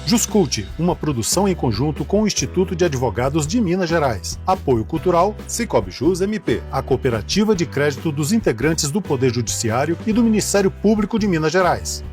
Juscult, uma produção em conjunto com o Instituto de Advogados de Minas Gerais. Apoio cultural, Cicobi Jus MP, a cooperativa de crédito dos integrantes do Poder Judiciário e do Ministério Público de Minas Gerais.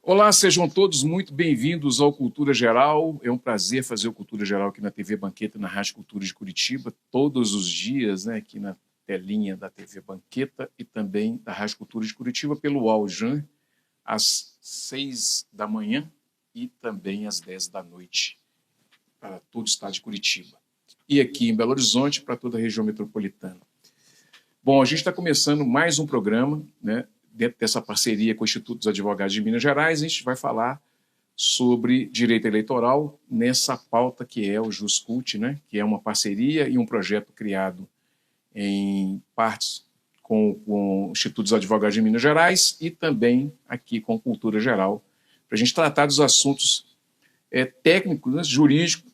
Olá, sejam todos muito bem-vindos ao Cultura Geral. É um prazer fazer o Cultura Geral aqui na TV Banqueta, na Rádio Cultura de Curitiba, todos os dias, né, aqui na telinha da TV Banqueta e também da Rádio Cultura de Curitiba pelo áudio, né, às 6 da manhã e também às 10 da noite, para todo o estado de Curitiba. E aqui em Belo Horizonte, para toda a região metropolitana. Bom, a gente está começando mais um programa, né, dentro dessa parceria com o Instituto dos Advogados de Minas Gerais. A gente vai falar sobre direito eleitoral nessa pauta que é o Juscult, né? Que é uma parceria e um projeto criado em partes com o Instituto dos Advogados de Minas Gerais e também aqui com Cultura Geral, para a gente tratar dos assuntos técnicos, né, jurídicos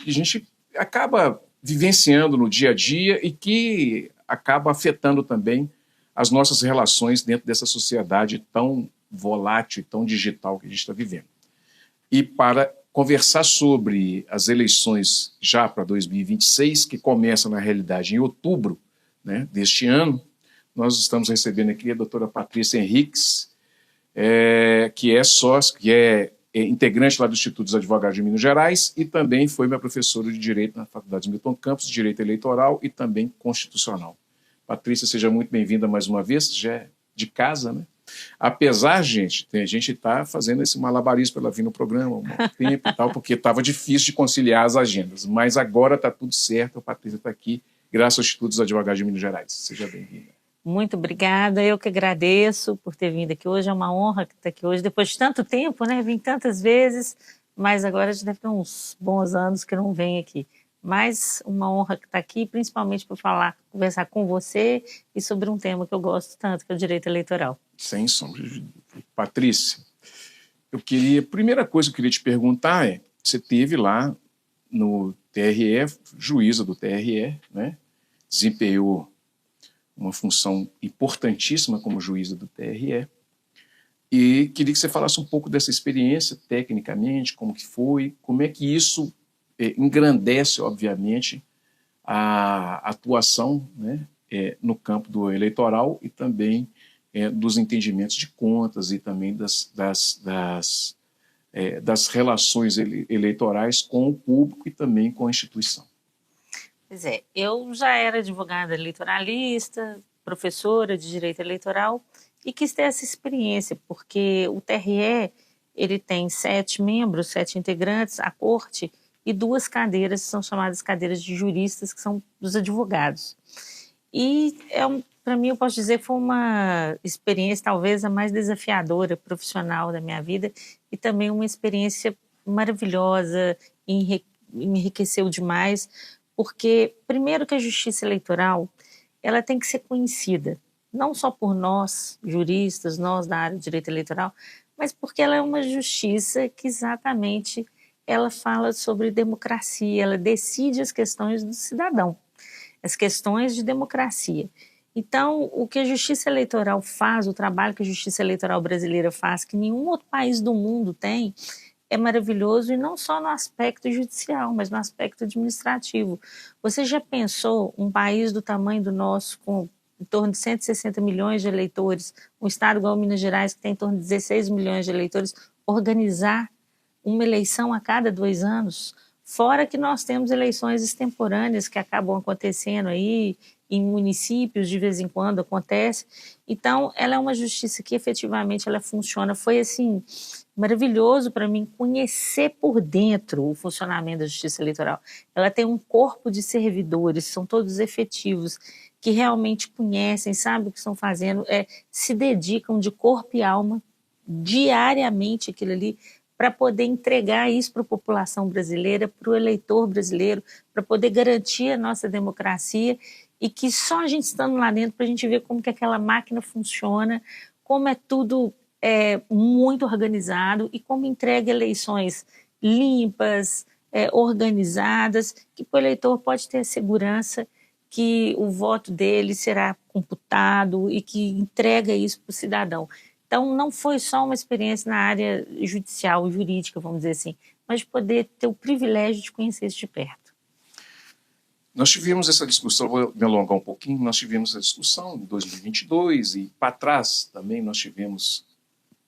que a gente acaba vivenciando no dia a dia e que acaba afetando também as nossas relações dentro dessa sociedade tão volátil e tão digital que a gente está vivendo. E para conversar sobre as eleições já para 2026, que começam, na realidade, em outubro, né, deste ano, nós estamos recebendo aqui a doutora Patrícia Henriques, que é sócia, que é integrante lá do Instituto dos Advogados de Minas Gerais e também foi minha professora de Direito na Faculdade de Milton Campos, Direito Eleitoral e também Constitucional. Patrícia, seja muito bem-vinda mais uma vez, já é de casa, né? Apesar, gente, a gente está fazendo esse malabarismo para ela vir no programa há um tempo e tal, porque estava difícil de conciliar as agendas, mas agora está tudo certo, a Patrícia está aqui, graças ao Instituto dos Advogados de Minas Gerais. Seja bem-vinda. Muito obrigada, eu que agradeço por ter vindo aqui hoje, é uma honra estar aqui hoje, depois de tanto tempo, né? Vim tantas vezes, mas agora já deve ter uns bons anos que eu não venho aqui. Mas uma honra estar aqui, principalmente para conversar com você e sobre um tema que eu gosto tanto, que é o direito eleitoral. Sem sombra de dúvida. Patrícia, primeira coisa que eu queria te perguntar você esteve lá no TRE, juíza do TRE, né? Desempenhou uma função importantíssima como juíza do TRE, e queria que você falasse um pouco dessa experiência, tecnicamente, como que foi, como é que isso engrandece, obviamente, a atuação, né, no campo do eleitoral e também dos entendimentos de contas e também das relações eleitorais com o público e também com a instituição. Pois é, eu já era advogada eleitoralista, professora de direito eleitoral e quis ter essa experiência, porque o TRE ele tem 7 membros, 7 integrantes, a corte, e 2 cadeiras, que são chamadas cadeiras de juristas, que são dos advogados. E, para mim, eu posso dizer que foi uma experiência talvez a mais desafiadora profissional da minha vida e também uma experiência maravilhosa, me enriqueceu demais, porque, primeiro que a justiça eleitoral, ela tem que ser conhecida, não só por nós, juristas, nós da área de direito eleitoral, mas porque ela é uma justiça que exatamente ela fala sobre democracia, ela decide as questões do cidadão, as questões de democracia. Então, o que a justiça eleitoral faz, o trabalho que a justiça eleitoral brasileira faz, que nenhum outro país do mundo tem, é maravilhoso, e não só no aspecto judicial, mas no aspecto administrativo. Você já pensou um país do tamanho do nosso, com em torno de 160 milhões de eleitores, um estado igual Minas Gerais, que tem em torno de 16 milhões de eleitores, organizar uma eleição a cada 2 anos, fora que nós temos eleições extemporâneas que acabam acontecendo aí, em municípios de vez em quando acontece. Então, ela é uma justiça que efetivamente ela funciona. Foi assim, maravilhoso para mim conhecer por dentro o funcionamento da justiça eleitoral. Ela tem um corpo de servidores, são todos efetivos, que realmente conhecem, sabem o que estão fazendo, se dedicam de corpo e alma diariamente aquilo ali, para poder entregar isso para a população brasileira, para o eleitor brasileiro, para poder garantir a nossa democracia, e que só a gente estando lá dentro para a gente ver como que aquela máquina funciona, como é tudo muito organizado e como entrega eleições limpas, organizadas, que o eleitor pode ter a segurança que o voto dele será computado e que entrega isso para o cidadão. Então, não foi só uma experiência na área judicial e jurídica, vamos dizer assim, mas de poder ter o privilégio de conhecer isso de perto. Nós tivemos essa discussão, vou me alongar um pouquinho, nós tivemos essa discussão em 2022 e para trás também nós tivemos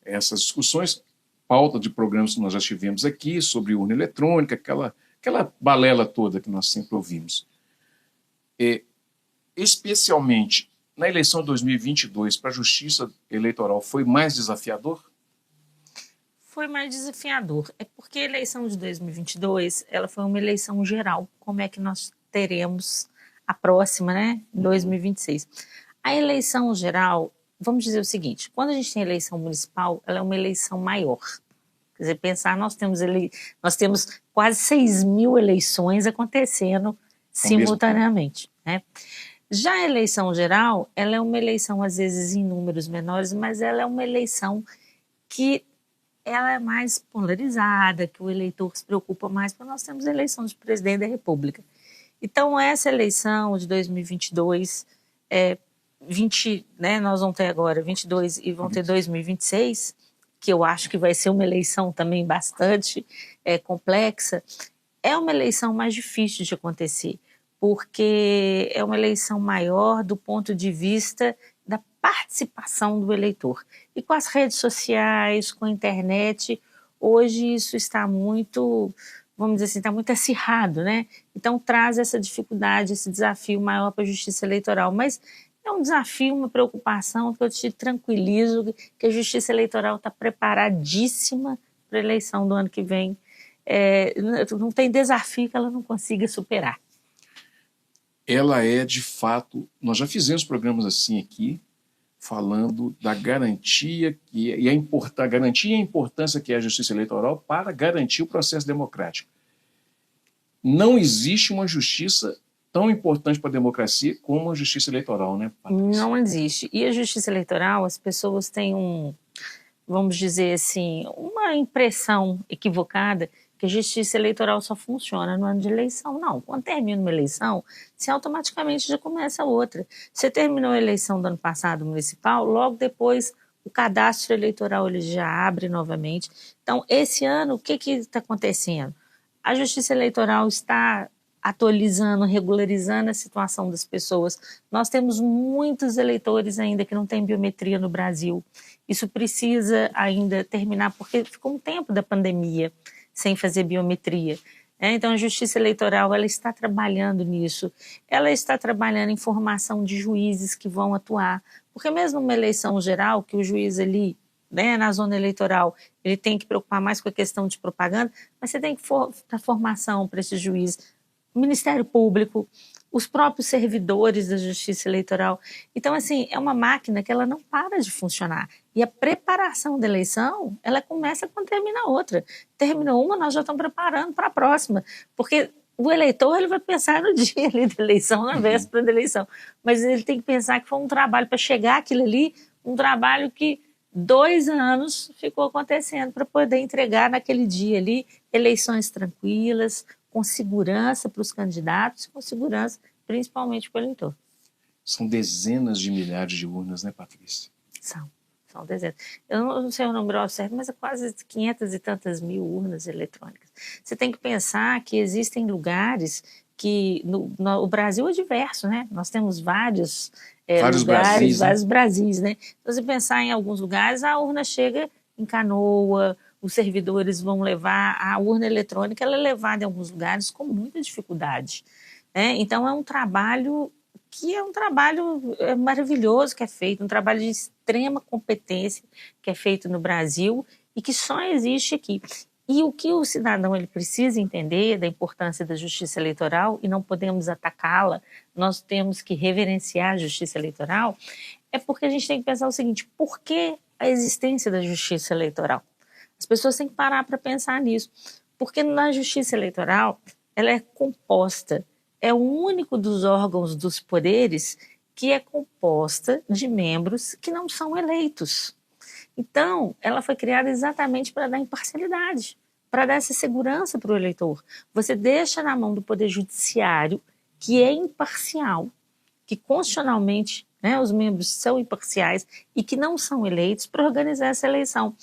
essas discussões, pauta de programas que nós já tivemos aqui sobre urna eletrônica, aquela balela toda que nós sempre ouvimos. Especialmente na eleição de 2022, para a Justiça Eleitoral, foi mais desafiador? Foi mais desafiador. É porque a eleição de 2022 ela foi uma eleição geral. Como é que nós teremos a próxima, né, 2026? A eleição geral, vamos dizer o seguinte, quando a gente tem eleição municipal, ela é uma eleição maior. Quer dizer, pensar, nós temos quase 6.000 eleições acontecendo simultaneamente, né? Já a eleição geral, ela é uma eleição, às vezes, em números menores, mas ela é uma eleição que ela é mais polarizada, que o eleitor se preocupa mais, porque nós temos a eleição de presidente da República. Então, essa eleição de 2022, nós vamos ter agora 22 e vão ter 2026, que eu acho que vai ser uma eleição também bastante complexa, é uma eleição mais difícil de acontecer, porque é uma eleição maior do ponto de vista da participação do eleitor. E com as redes sociais, com a internet, hoje isso está muito, vamos dizer assim, está muito acirrado, né? Então traz essa dificuldade, esse desafio maior para a Justiça Eleitoral. Mas é um desafio, uma preocupação que eu te tranquilizo, que a Justiça Eleitoral está preparadíssima para a eleição do ano que vem. Não tem desafio que ela não consiga superar. Ela é, de fato, nós já fizemos programas assim aqui, falando da garantia e a importância que é a Justiça Eleitoral para garantir o processo democrático. Não existe uma justiça tão importante para a democracia como a Justiça Eleitoral, né, Patrícia? Não existe. E a Justiça Eleitoral, as pessoas têm vamos dizer assim, uma impressão equivocada que a Justiça Eleitoral só funciona no ano de eleição. Não, quando termina uma eleição, você automaticamente já começa outra. Você terminou a eleição do ano passado municipal, logo depois o cadastro eleitoral ele já abre novamente. Então, esse ano, o que está acontecendo? A Justiça Eleitoral está atualizando, regularizando a situação das pessoas. Nós temos muitos eleitores ainda que não têm biometria no Brasil. Isso precisa ainda terminar, porque ficou um tempo da pandemia sem fazer biometria. Então, a Justiça Eleitoral ela está trabalhando nisso. Ela está trabalhando em formação de juízes que vão atuar. Porque mesmo numa eleição geral, que o juiz ali, na zona eleitoral, ele tem que preocupar mais com a questão de propaganda, mas você tem que dar formação para esses juízes. O Ministério Público, os próprios servidores da Justiça Eleitoral. Então, assim, é uma máquina que ela não para de funcionar. E a preparação da eleição, ela começa quando termina a outra. Terminou uma, nós já estamos preparando para a próxima. Porque o eleitor ele vai pensar no dia ali da eleição, na véspera da eleição. Mas ele tem que pensar que foi um trabalho para chegar aquilo ali, um trabalho que 2 anos ficou acontecendo para poder entregar naquele dia ali eleições tranquilas, com segurança para os candidatos, com segurança principalmente para o eleitor. São dezenas de milhares de urnas, né, Patrícia? São dezenas. Eu não sei o número certo, mas é quase 500 e tantas mil urnas eletrônicas. Você tem que pensar que existem lugares que o Brasil é diverso, né? Nós temos vários lugares, vários Brasis, né? Então, se pensar em alguns lugares, a urna chega em Canoa, os servidores vão levar, a urna eletrônica ela é levada em alguns lugares com muita dificuldade. Então, é um trabalho maravilhoso que é feito, um trabalho de extrema competência que é feito no Brasil e que só existe aqui. E o que o cidadão ele precisa entender da importância da Justiça Eleitoral, e não podemos atacá-la, nós temos que reverenciar a Justiça Eleitoral, é porque a gente tem que pensar o seguinte: por que a existência da Justiça Eleitoral? As pessoas têm que parar para pensar nisso, porque na Justiça Eleitoral ela é composta, é o único dos órgãos dos poderes que é composta de membros que não são eleitos. Então, ela foi criada exatamente para dar imparcialidade, para dar essa segurança para o eleitor. Você deixa na mão do Poder Judiciário, que é imparcial, que constitucionalmente, né, os membros são imparciais e que não são eleitos para organizar essa eleição.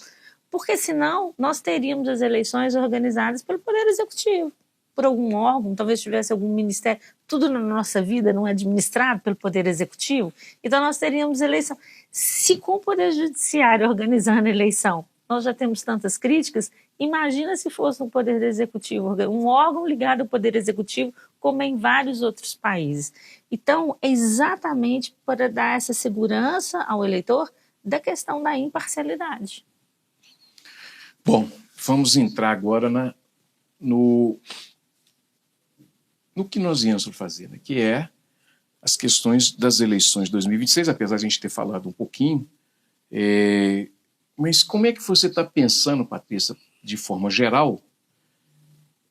Porque senão nós teríamos as eleições organizadas pelo Poder Executivo, por algum órgão, talvez tivesse algum ministério. Tudo na nossa vida não é administrado pelo Poder Executivo, então nós teríamos eleição. Se com o Poder Judiciário organizando a eleição nós já temos tantas críticas, imagina se fosse um Poder Executivo, um órgão ligado ao Poder Executivo, como é em vários outros países. Então, é exatamente para dar essa segurança ao eleitor da questão da imparcialidade. Bom, vamos entrar agora no que nós íamos fazer, né? Que é as questões das eleições de 2026, apesar de a gente ter falado um pouquinho. Mas como é que você está pensando, Patrícia, de forma geral,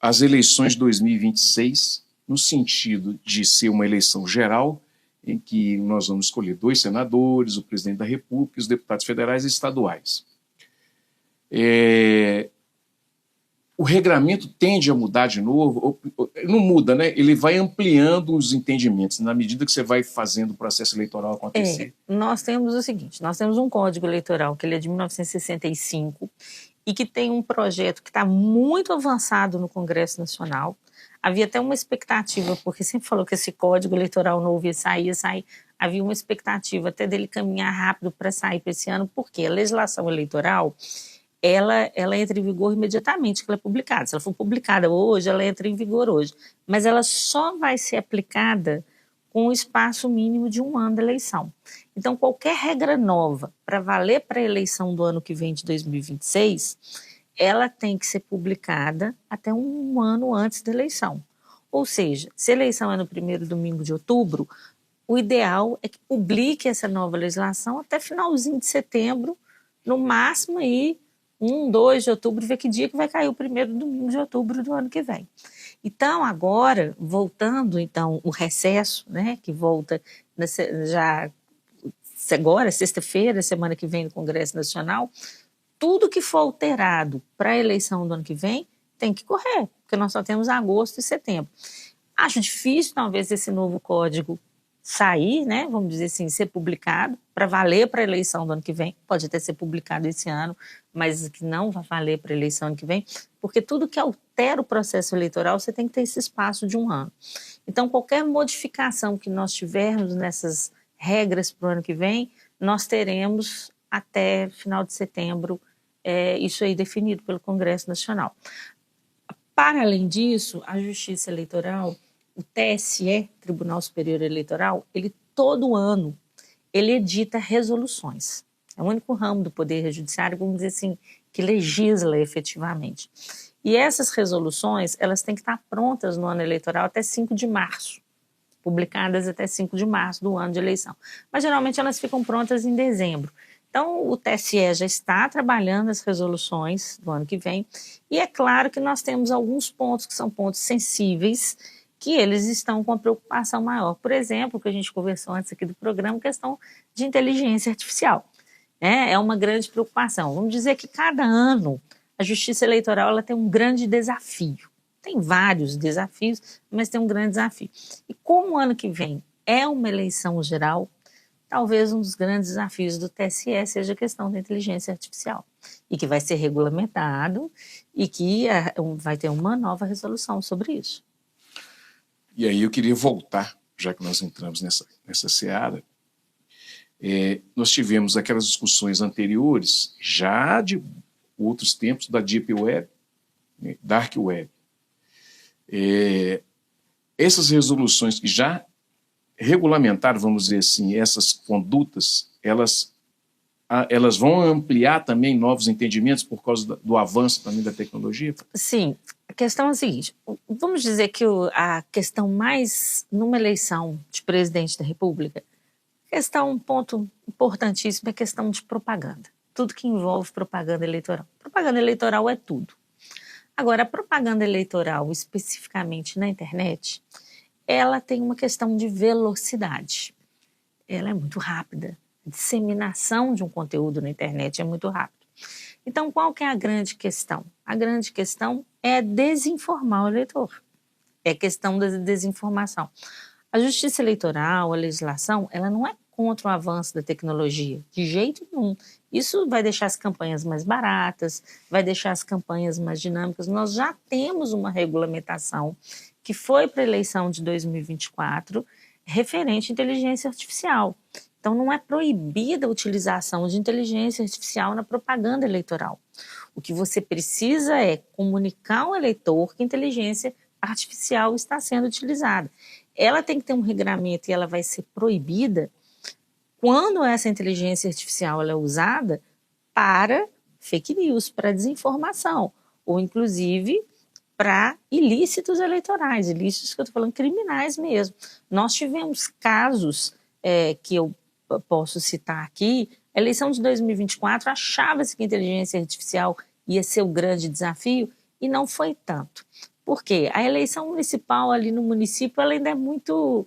as eleições de 2026, no sentido de ser uma eleição geral, em que nós vamos escolher 2 senadores, o presidente da República e os deputados federais e estaduais? O regramento tende a mudar de novo? Não muda, né? Ele vai ampliando os entendimentos na medida que você vai fazendo o processo eleitoral acontecer. Nós temos o seguinte, nós temos um Código Eleitoral que ele é de 1965 e que tem um projeto que está muito avançado no Congresso Nacional. Havia até uma expectativa, porque sempre falou que esse Código Eleitoral novo ia sair. Havia uma expectativa até dele caminhar rápido para sair para esse ano, porque a legislação eleitoral ela entra em vigor imediatamente que ela é publicada. Se ela for publicada hoje, ela entra em vigor hoje. Mas ela só vai ser aplicada com um espaço mínimo de 1 ano da eleição. Então, qualquer regra nova para valer para a eleição do ano que vem, de 2026, ela tem que ser publicada até 1 ano antes da eleição. Ou seja, se a eleição é no primeiro domingo de outubro, o ideal é que publique essa nova legislação até finalzinho de setembro, no máximo aí 1, 2 de outubro, ver que dia que vai cair o primeiro domingo de outubro do ano que vem. Então, agora, voltando então o recesso, né, que volta já agora, sexta-feira, semana que vem no Congresso Nacional, tudo que for alterado para a eleição do ano que vem tem que correr, porque nós só temos agosto e setembro. Acho difícil, talvez, esse novo código sair, né, vamos dizer assim, ser publicado para valer para a eleição do ano que vem. Pode até ser publicado esse ano, mas que não vai valer para a eleição ano que vem, porque tudo que altera o processo eleitoral, você tem que ter esse espaço de 1 ano. Então, qualquer modificação que nós tivermos nessas regras para o ano que vem, nós teremos até final de setembro isso aí definido pelo Congresso Nacional. Para além disso, a Justiça Eleitoral, o TSE, Tribunal Superior Eleitoral, ele todo ano, ele edita resoluções. É o único ramo do Poder Judiciário, vamos dizer assim, que legisla efetivamente. E essas resoluções, elas têm que estar prontas no ano eleitoral até 5 de março, publicadas até 5 de março do ano de eleição. Mas geralmente elas ficam prontas em dezembro. Então, o TSE já está trabalhando as resoluções do ano que vem, e é claro que nós temos alguns pontos que são pontos sensíveis, que eles estão com uma preocupação maior. Por exemplo, que a gente conversou antes aqui do programa, questão de inteligência artificial. É uma grande preocupação. Vamos dizer que cada ano a Justiça Eleitoral ela tem um grande desafio. Tem vários desafios, mas tem um grande desafio. E como o ano que vem é uma eleição geral, talvez um dos grandes desafios do TSE seja a questão da inteligência artificial, e que vai ser regulamentado e que vai ter uma nova resolução sobre isso. E aí eu queria voltar, já que nós entramos nessa seara, nós tivemos aquelas discussões anteriores, já de outros tempos, da Deep Web, né, Dark Web. Essas resoluções que já regulamentaram, vamos dizer assim, essas condutas, elas vão ampliar também novos entendimentos por causa do avanço também da tecnologia? Sim. A questão é a seguinte, vamos dizer que a questão mais, numa eleição de presidente da República, um ponto importantíssimo é a questão de propaganda. Tudo que envolve propaganda eleitoral. Propaganda eleitoral é tudo. Agora, a propaganda eleitoral, especificamente na internet, ela tem uma questão de velocidade. Ela é muito rápida. A disseminação de um conteúdo na internet é muito rápida. Então, qual que é a grande questão? A grande questão é desinformar o eleitor. É questão da desinformação. A justiça eleitoral, a legislação, ela não é contra o avanço da tecnologia, de jeito nenhum. Isso vai deixar as campanhas mais baratas, vai deixar as campanhas mais dinâmicas. Nós já temos uma regulamentação que foi para a eleição de 2024 referente à inteligência artificial. Então, não é proibida a utilização de inteligência artificial na propaganda eleitoral. O que você precisa é comunicar ao eleitor que a inteligência artificial está sendo utilizada. Ela tem que ter um regramento e ela vai ser proibida quando essa inteligência artificial ela é usada para fake news, para desinformação, ou inclusive para ilícitos eleitorais, ilícitos que eu estou falando criminais mesmo. Nós tivemos casos que eu posso citar aqui. A eleição de 2024 achava-se que a inteligência artificial ia ser o grande desafio e não foi tanto. Por quê? A eleição municipal ali no município ela ainda é muito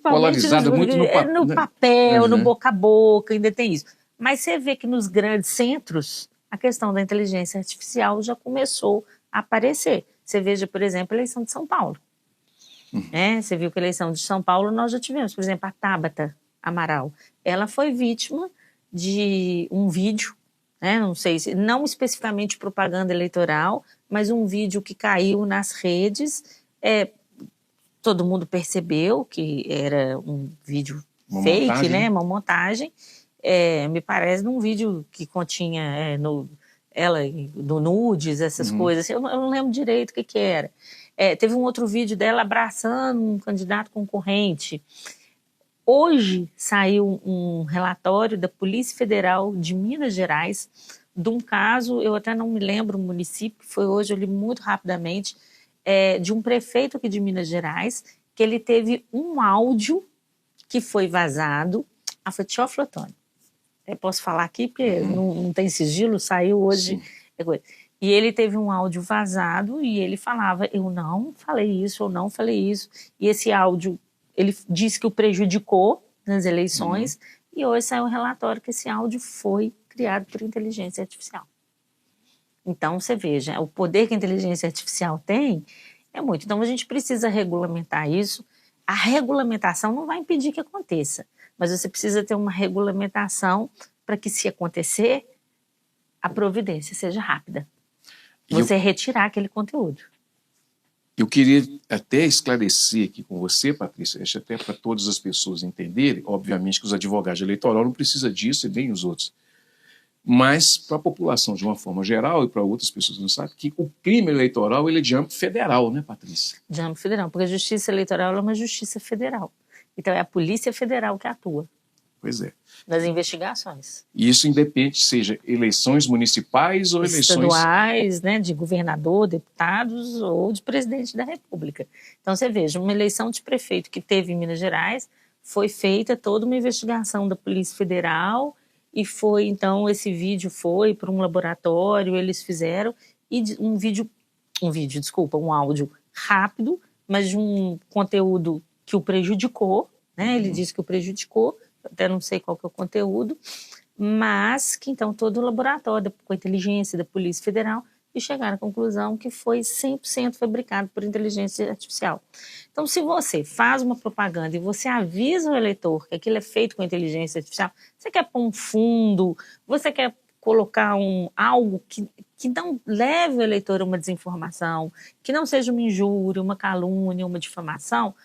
polarizada, muito no papel, no boca a boca, ainda tem isso. Mas você vê que nos grandes centros a questão da inteligência artificial já começou a aparecer. Você veja, por exemplo, a eleição de São Paulo. Você viu que a eleição de São Paulo nós já tivemos, por exemplo, a Tabata Amaral. Ela foi vítima de um vídeo, não sei se, não especificamente propaganda eleitoral, mas um vídeo que caiu nas redes. Todo mundo percebeu que era um vídeo fake, montagem, uma montagem. Me parece num vídeo que continha ela do nudes, essas coisas. Eu não lembro direito o que era. Teve um outro vídeo dela abraçando um candidato concorrente. Hoje saiu um relatório da Polícia Federal de Minas Gerais de um caso, eu até não me lembro o município, que foi hoje, eu li muito rapidamente, de um prefeito aqui de Minas Gerais, que ele teve um áudio que foi vazado. Foi Teófilo. Eu posso falar aqui, porque não tem sigilo, saiu hoje. E ele teve um áudio vazado e ele falava, eu não falei isso, eu não falei isso. E esse áudio, ele disse que o prejudicou nas eleições, e hoje saiu um relatório que esse áudio foi criado por inteligência artificial. Então, você veja, o poder que a inteligência artificial tem é muito. Então, a gente precisa regulamentar isso. A regulamentação não vai impedir que aconteça, mas você precisa ter uma regulamentação para que, se acontecer, a providência seja rápida. Você retirar aquele conteúdo. Eu queria até esclarecer aqui com você, Patrícia, até para todas as pessoas entenderem, obviamente que os advogados eleitorais não precisam disso e nem os outros, mas para a população de uma forma geral e para outras pessoas que não sabem, que o crime eleitoral ele é de âmbito federal, né, Patrícia? De âmbito federal, porque a justiça eleitoral é uma justiça federal. Então é a Polícia Federal que atua. Pois é. Nas investigações. E isso independe, seja eleições municipais ou eleições estaduais, de governador, deputados ou de presidente da República. Então você veja, uma eleição de prefeito que teve em Minas Gerais, foi feita toda uma investigação da Polícia Federal e foi, então, esse vídeo foi para um laboratório, eles fizeram, e um áudio rápido, mas de um conteúdo que o prejudicou, ele disse que o prejudicou, até não sei qual que é o conteúdo, mas que então todo o laboratório, com a inteligência da Polícia Federal, e chegaram à conclusão que foi 100% fabricado por inteligência artificial. Então, se você faz uma propaganda e você avisa o eleitor que aquilo é feito com inteligência artificial, você quer pôr um fundo, você quer colocar algo que não leve o eleitor a uma desinformação, que não seja uma injúria, uma calúnia, uma difamação,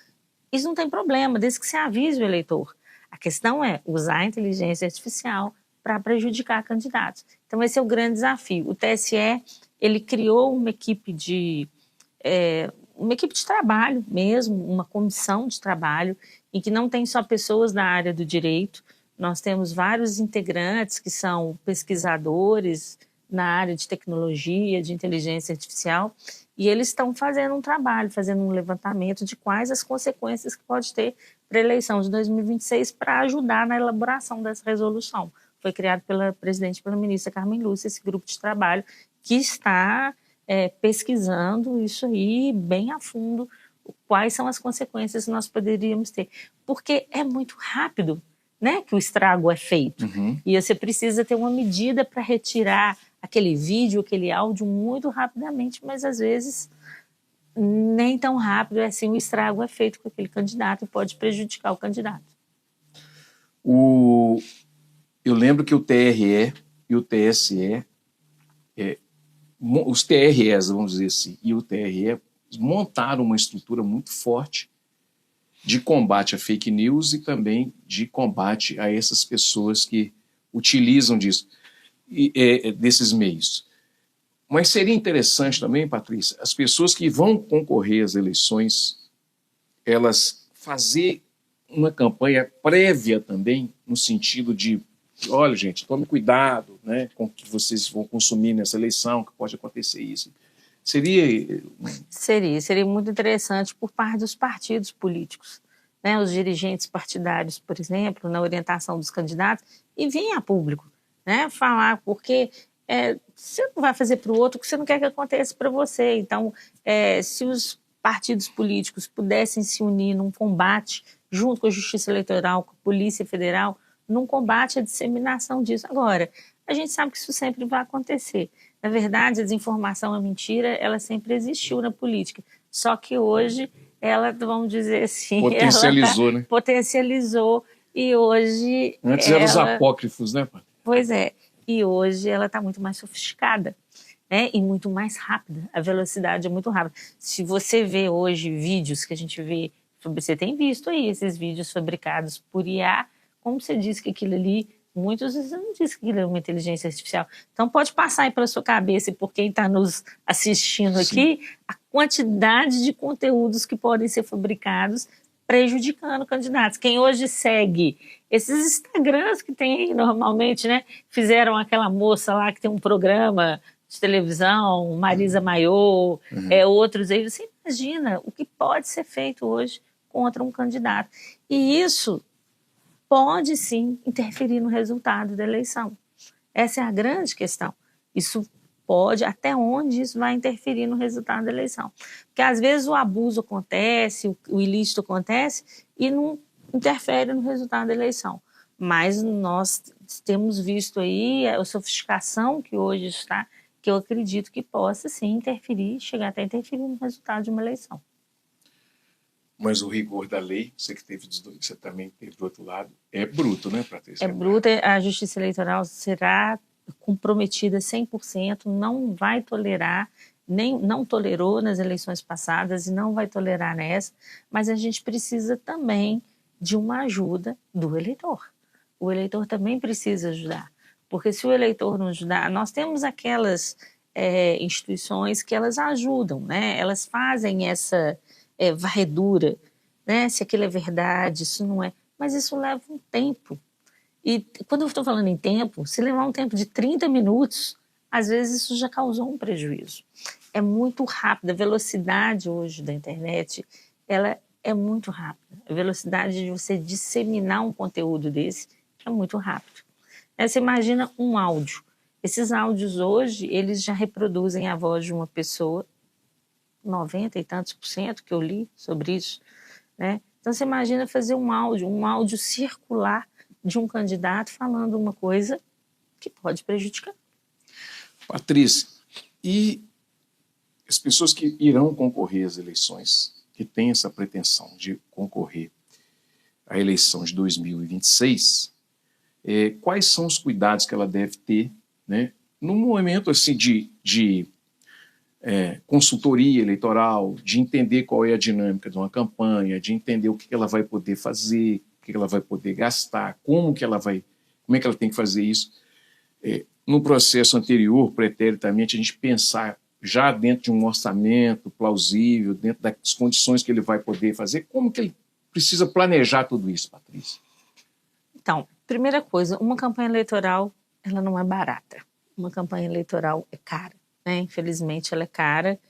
isso não tem problema, desde que você avise o eleitor. A questão é usar a inteligência artificial para prejudicar candidatos. Então, esse é o grande desafio. O TSE, ele criou uma equipe de trabalho mesmo, uma comissão de trabalho, em que não tem só pessoas da área do direito, nós temos vários integrantes que são pesquisadores na área de tecnologia, de inteligência artificial, e eles estão fazendo um trabalho, fazendo um levantamento de quais as consequências que pode ter para a eleição de 2026 para ajudar na elaboração dessa resolução. Foi criado pela presidente e pela ministra Carmen Lúcia, esse grupo de trabalho que está pesquisando isso aí bem a fundo, quais são as consequências que nós poderíamos ter. Porque é muito rápido, né, que o estrago é feito. E você precisa ter uma medida para retirar aquele vídeo, aquele áudio muito rapidamente, mas às vezes nem tão rápido, assim o estrago é feito com aquele candidato e pode prejudicar o candidato. Eu lembro que o TRE e o TSE, os TREs, vamos dizer assim, e o TRE montaram uma estrutura muito forte de combate a fake news e também de combate a essas pessoas que utilizam disso, desses meios. Mas seria interessante também, Patrícia, as pessoas que vão concorrer às eleições, elas fazer uma campanha prévia também, no sentido de, olha, gente, tome cuidado, né, com o que vocês vão consumir nessa eleição, que pode acontecer isso. Seria muito interessante por parte dos partidos políticos, né, os dirigentes partidários, por exemplo, na orientação dos candidatos, e vir a público, né, falar, porque você não vai fazer para o outro o que você não quer que aconteça para você. Então, se os partidos políticos pudessem se unir num combate, junto com a Justiça Eleitoral, com a Polícia Federal, num combate à disseminação disso. Agora, a gente sabe que isso sempre vai acontecer. Na verdade, a desinformação, a mentira, ela sempre existiu na política. Só que hoje, ela, vamos dizer assim... Potencializou, ela né? Potencializou, e hoje... Antes eram os apócrifos, né, pai? Pois é. E hoje ela está muito mais sofisticada, né? E muito mais rápida. A velocidade é muito rápida. Se você vê hoje vídeos que a gente vê, você tem visto aí esses vídeos fabricados por IA, como você disse que aquilo ali, muitos vezes não disse que aquilo é uma inteligência artificial. Então pode passar aí pela sua cabeça, e por quem está nos assistindo aqui, a quantidade de conteúdos que podem ser fabricados prejudicando candidatos. Quem hoje segue esses Instagrams que tem aí normalmente, né? Fizeram aquela moça lá que tem um programa de televisão, Marisa Maiô, outros aí. Você imagina o que pode ser feito hoje contra um candidato. E isso pode, sim, interferir no resultado da eleição. Essa é a grande questão. Isso pode, até onde isso vai interferir no resultado da eleição. Porque às vezes o abuso acontece, o ilícito acontece e não interfere no resultado da eleição. Mas nós temos visto aí a sofisticação que hoje está, que eu acredito que possa sim interferir, chegar até a interferir no resultado de uma eleição. Mas o rigor da lei, você que teve dos dois, você também teve do outro lado, é bruto, né, Patrícia? É bruto, a Justiça Eleitoral será comprometida 100%, não vai tolerar, não tolerou nas eleições passadas e não vai tolerar nessa, mas a gente precisa também de uma ajuda do eleitor. O eleitor também precisa ajudar, porque se o eleitor não ajudar, nós temos aquelas instituições que elas ajudam, né? Elas fazem essa varredura, né? Se aquilo é verdade, isso não é, mas isso leva um tempo. E quando eu estou falando em tempo, se levar um tempo de 30 minutos, às vezes isso já causou um prejuízo. É muito rápido, a velocidade hoje da internet, ela é muito rápida. A velocidade de você disseminar um conteúdo desse é muito rápido. Você imagina um áudio. Esses áudios hoje, eles já reproduzem a voz de uma pessoa, 90 e tantos % que eu li sobre isso, né? Então você imagina fazer um áudio circular de um candidato falando uma coisa que pode prejudicar. Patrícia, e as pessoas que irão concorrer às eleições, que têm essa pretensão de concorrer à eleição de 2026, quais são os cuidados que ela deve ter, né, num momento assim de consultoria eleitoral, de entender qual é a dinâmica de uma campanha, de entender o que ela vai poder fazer, o que ela vai poder gastar, como é que ela tem que fazer isso. No processo anterior, preternamente, a gente pensar já dentro de um orçamento plausível, dentro das condições que ele vai poder fazer, como que ele precisa planejar tudo isso, Patrícia? Então, primeira coisa, uma campanha eleitoral, ela não é barata. Uma campanha eleitoral é cara, né? Infelizmente, ela é cara.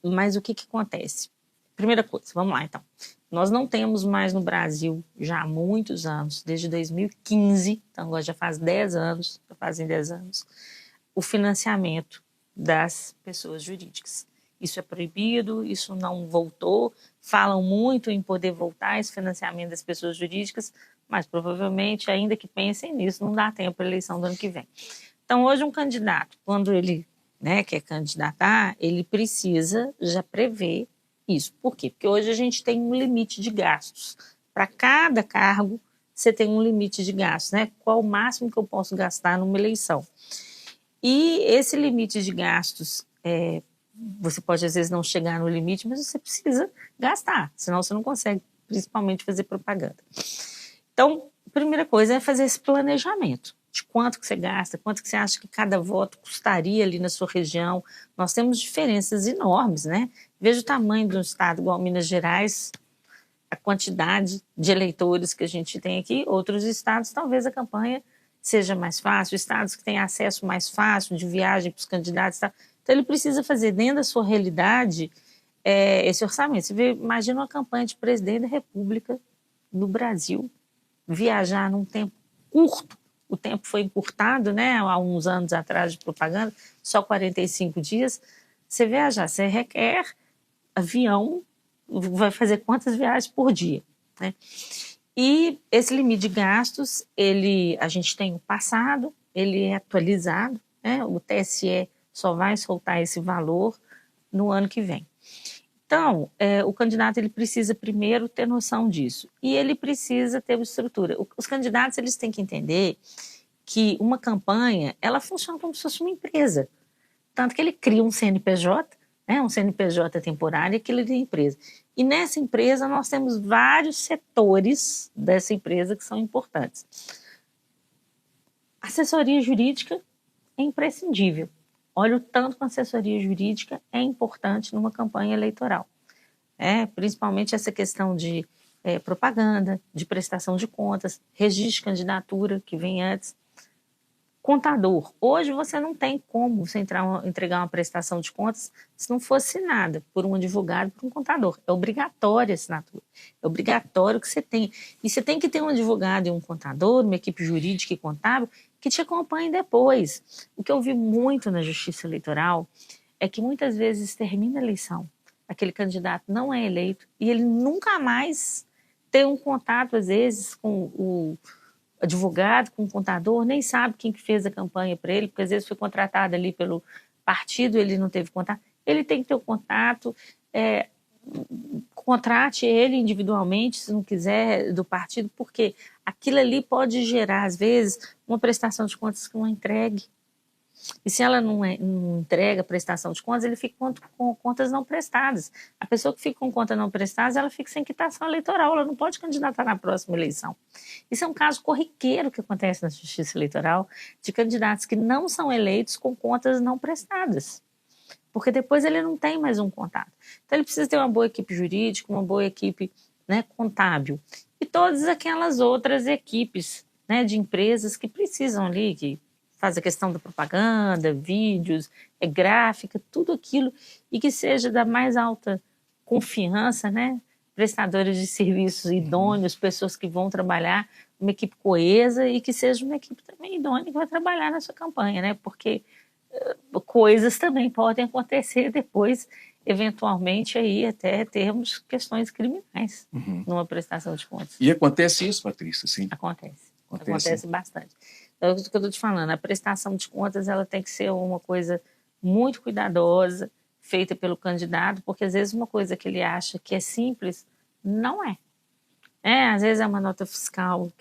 Mas o que acontece? Primeira coisa, vamos lá, então. Nós não temos mais no Brasil, já há muitos anos, desde 2015, então agora já fazem 10 anos, o financiamento das pessoas jurídicas. Isso é proibido, isso não voltou, falam muito em poder voltar esse financiamento das pessoas jurídicas, mas provavelmente, ainda que pensem nisso, não dá tempo para a eleição do ano que vem. Então, hoje um candidato, quando ele quer candidatar, ele precisa já prever isso. Por quê? Porque hoje a gente tem um limite de gastos. Para cada cargo, você tem um limite de gastos, né? Qual o máximo que eu posso gastar numa eleição? E esse limite de gastos, você pode às vezes não chegar no limite, mas você precisa gastar, senão você não consegue, principalmente, fazer propaganda. Então, a primeira coisa é fazer esse planejamento de quanto que você gasta, quanto que você acha que cada voto custaria ali na sua região. Nós temos diferenças enormes, né? Veja o tamanho de um estado igual Minas Gerais, a quantidade de eleitores que a gente tem aqui. Outros estados, talvez a campanha seja mais fácil, estados que têm acesso mais fácil de viagem para os candidatos. Tá? Então, ele precisa fazer dentro da sua realidade esse orçamento. Você imagina uma campanha de presidente da República no Brasil, viajar num tempo curto. O tempo foi encurtado, né, há uns anos atrás de propaganda, só 45 dias. Você viajar, você requer avião, vai fazer quantas viagens por dia, né? E esse limite de gastos, a gente tem o passado, ele é atualizado, né? O TSE só vai soltar esse valor no ano que vem. Então, o candidato ele precisa primeiro ter noção disso e ele precisa ter uma estrutura. Os candidatos eles têm que entender que uma campanha ela funciona como se fosse uma empresa, tanto que ele cria um CNPJ, né, um CNPJ temporário, e aquilo é empresa. E nessa empresa nós temos vários setores dessa empresa que são importantes. Assessoria jurídica é imprescindível. Olha o tanto que a assessoria jurídica é importante numa campanha eleitoral. Principalmente essa questão de propaganda, de prestação de contas, registro de candidatura, que vem antes. Contador. Hoje você não tem como você entregar uma prestação de contas se não for assinada por um advogado, por um contador. É obrigatória a assinatura. É obrigatório que você tenha. E você tem que ter um advogado e um contador, uma equipe jurídica e contábil, que te acompanhe depois. O que eu vi muito na justiça eleitoral é que muitas vezes termina a eleição, aquele candidato não é eleito e ele nunca mais tem um contato, às vezes, com o advogado, com o contador, nem sabe quem que fez a campanha para ele, porque às vezes foi contratado ali pelo partido, ele não teve contato. Ele tem que ter o contato, contrate ele individualmente, se não quiser, do partido, porque aquilo ali pode gerar, às vezes, uma prestação de contas que não é entregue. E se ela não entrega a prestação de contas, ele fica com contas não prestadas. A pessoa que fica com conta não prestada, ela fica sem quitação eleitoral, ela não pode candidatar na próxima eleição. Isso é um caso corriqueiro que acontece na justiça eleitoral, de candidatos que não são eleitos com contas não prestadas, porque depois ele não tem mais um contato. Então ele precisa ter uma boa equipe jurídica, uma boa equipe, né, contábil, e todas aquelas outras equipes, né, de empresas que precisam ali, que faz a questão da propaganda, vídeos, gráfica, tudo aquilo, e que seja da mais alta confiança, né? Prestadores de serviços idôneos, pessoas que vão trabalhar, uma equipe coesa e que seja uma equipe também idônea que vai trabalhar na sua campanha, né? Porque coisas também podem acontecer depois, eventualmente, aí até termos questões criminais numa prestação de contas. E acontece isso, Patrícia? Sim. Acontece bastante. É o que eu estou te falando, a prestação de contas ela tem que ser uma coisa muito cuidadosa, feita pelo candidato, porque às vezes uma coisa que ele acha que é simples, não é. Às vezes é uma nota fiscal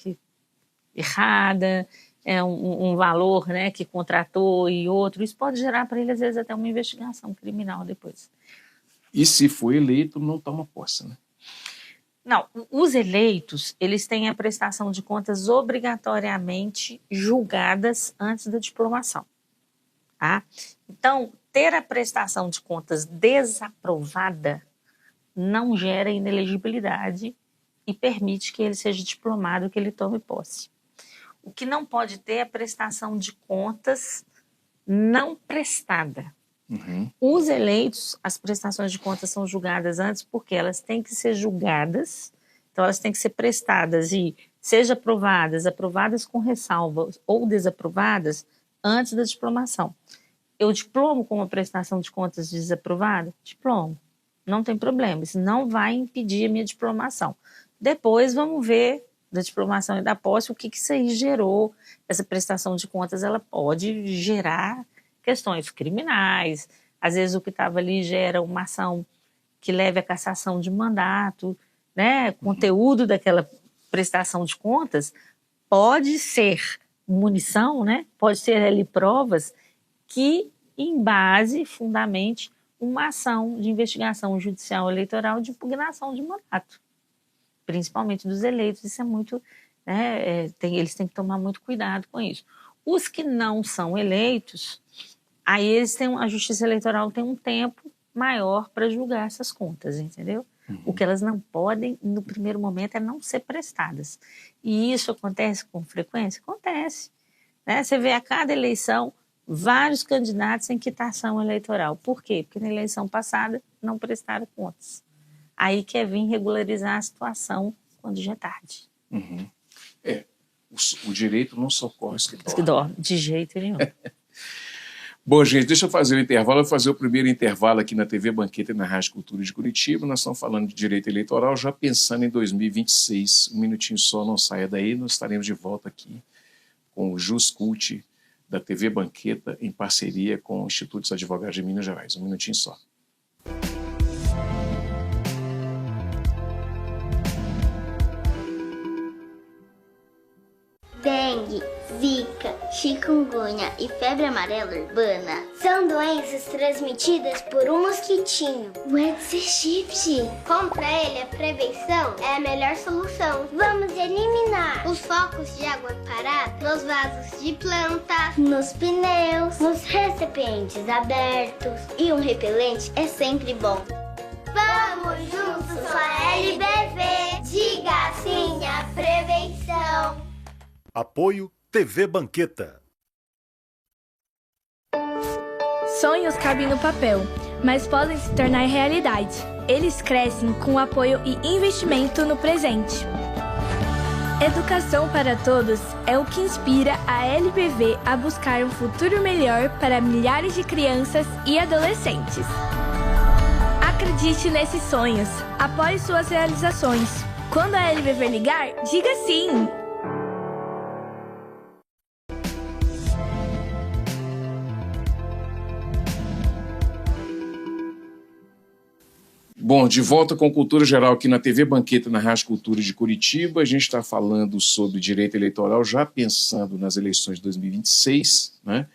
errada, é um valor, né, que contratou e outro, isso pode gerar para ele às vezes até uma investigação criminal depois. E se for eleito, não toma posse, né? Não, os eleitos, eles têm a prestação de contas obrigatoriamente julgadas antes da diplomação, tá? Então, ter a prestação de contas desaprovada não gera inelegibilidade e permite que ele seja diplomado, que ele tome posse. O que não pode ter é a prestação de contas não prestada. Os eleitos, as prestações de contas são julgadas antes porque elas têm que ser julgadas, então elas têm que ser prestadas e seja aprovadas com ressalvas ou desaprovadas antes da diplomação. Eu diplomo com uma prestação de contas desaprovada? Diplomo, não tem problema, isso não vai impedir a minha diplomação. Depois vamos ver da diplomação e da posse, o que isso aí gerou. Essa prestação de contas, ela pode gerar questões criminais, às vezes o que estava ali gera uma ação que leve à cassação de mandato, né? Conteúdo daquela prestação de contas pode ser munição, né? Pode ser ali provas que embase, fundamente, uma ação de investigação judicial eleitoral de impugnação de mandato, principalmente dos eleitos. Isso é muito, né, eles têm que tomar muito cuidado com isso. Os que não são eleitos, aí a Justiça Eleitoral tem um tempo maior para julgar essas contas, entendeu? O que elas não podem, no primeiro momento, é não ser prestadas. E isso acontece com frequência? Acontece. Né? Você vê a cada eleição vários candidatos em quitação eleitoral. Por quê? Porque na eleição passada não prestaram contas. Aí quer vir regularizar a situação quando já é tarde. Uhum. O direito não socorre os que dormem. Os que dormem, de jeito nenhum. Bom, gente, deixa eu fazer o intervalo. Eu vou fazer o primeiro intervalo aqui na TV Banqueta e na Rádio Cultura de Curitiba. Nós estamos falando de direito eleitoral, já pensando em 2026. Um minutinho só, não saia daí. Nós estaremos de volta aqui com o JusCult da TV Banqueta, em parceria com o Instituto dos Advogados de Minas Gerais. Um minutinho só. Dengue, zika, chikungunya e febre amarela urbana são doenças transmitidas por um mosquitinho, o Aedes aegypti. Contra ele, a prevenção é a melhor solução. Vamos eliminar os focos de água parada nos vasos de plantas, nos pneus, nos recipientes abertos. E um repelente é sempre bom. Vamos juntos com a LBV. Diga sim à prevenção. Apoio TV Banqueta. Sonhos cabem no papel, mas podem se tornar realidade. Eles crescem com apoio e investimento no presente. Educação para todos é o que inspira a LBV a buscar um futuro melhor para milhares de crianças e adolescentes. Acredite nesses sonhos, apoie suas realizações. Quando a LBV ligar, diga sim! Bom, de volta com Cultura Geral aqui na TV Banqueta, na Rádio Cultura de Curitiba. A gente está falando sobre direito eleitoral, já pensando nas eleições de 2026, né?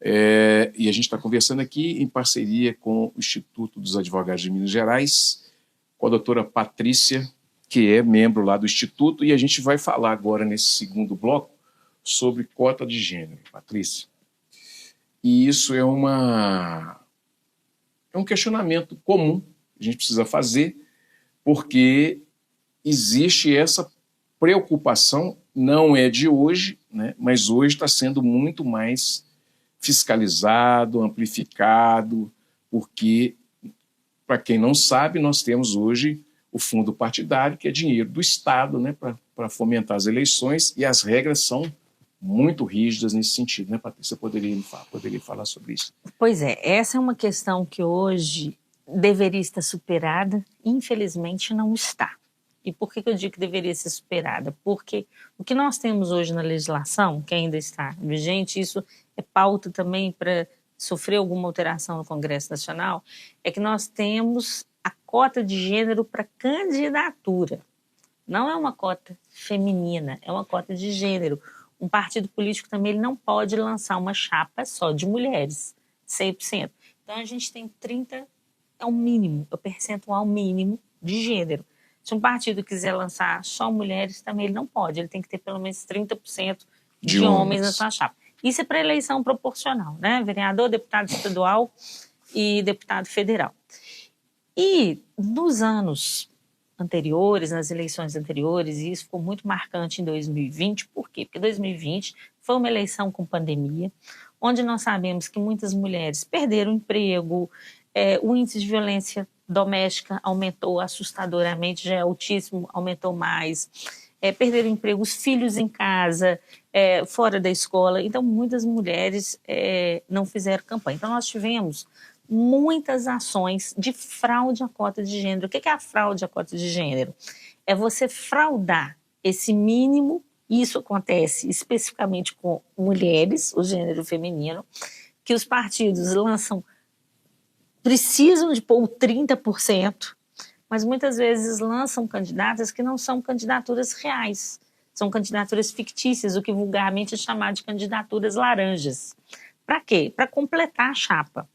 E a gente está conversando aqui em parceria com o Instituto dos Advogados de Minas Gerais, com a doutora Patrícia, que é membro lá do Instituto, e a gente vai falar agora, nesse segundo bloco, sobre cota de gênero, Patrícia. E isso é um questionamento comum a gente precisa fazer, porque existe essa preocupação, não é de hoje, né, mas hoje está sendo muito mais fiscalizado, amplificado, porque, para quem não sabe, nós temos hoje o fundo partidário, que é dinheiro do Estado, né, para fomentar as eleições, e as regras são muito rígidas nesse sentido, né, Patrícia? Você poderia falar sobre isso? Pois é, essa é uma questão que hoje deveria estar superada, infelizmente não está. E por que eu digo que deveria ser superada? Porque o que nós temos hoje na legislação, que ainda está vigente, isso é pauta também para sofrer alguma alteração no Congresso Nacional, é que nós temos a cota de gênero para candidatura. Não é uma cota feminina, é uma cota de gênero. Um partido político também ele não pode lançar uma chapa só de mulheres, 100%. Então a gente tem 30%, é o mínimo, é o percentual mínimo de gênero. Se um partido quiser lançar só mulheres, também ele não pode. Ele tem que ter pelo menos 30% de homens na sua chapa. Isso é para eleição proporcional, né? Vereador, deputado estadual e deputado federal. E nos anos anteriores, nas eleições anteriores, e isso ficou muito marcante em 2020, por quê? Porque 2020 foi uma eleição com pandemia, onde nós sabemos que muitas mulheres perderam o emprego, o índice de violência doméstica aumentou assustadoramente, já é altíssimo, aumentou mais, perderam emprego, os filhos em casa, fora da escola, então muitas mulheres não fizeram campanha. Então nós tivemos muitas ações de fraude à cota de gênero. O que é a fraude à cota de gênero? É você fraudar esse mínimo, isso acontece especificamente com mulheres, o gênero feminino, que os partidos precisam de pôr 30%, mas muitas vezes lançam candidatas que não são candidaturas reais, são candidaturas fictícias, o que vulgarmente é chamado de candidaturas laranjas. Para quê? Para completar a chapa.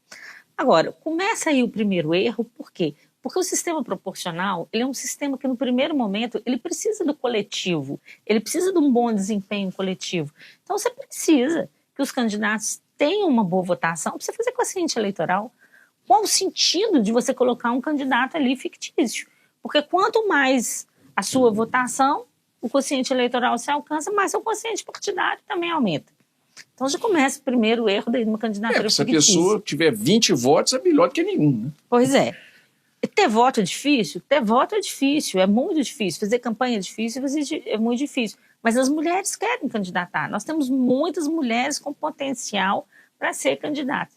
Agora, começa aí o primeiro erro, por quê? Porque o sistema proporcional, ele é um sistema que no primeiro momento, ele precisa do coletivo, ele precisa de um bom desempenho coletivo. Então você precisa que os candidatos tenham uma boa votação para você fazer quociente eleitoral. Qual o sentido de você colocar um candidato ali fictício? Porque quanto mais a sua votação, o quociente eleitoral se alcança, mais seu quociente partidário também aumenta. Então já começa o primeiro erro de uma candidatura fictícia. Se a pessoa tiver 20 votos, é melhor do que nenhum, né? Pois é. Ter voto é difícil? Ter voto é difícil, é muito difícil. Fazer campanha é difícil, é muito difícil. Mas as mulheres querem candidatar. Nós temos muitas mulheres com potencial para ser candidatas.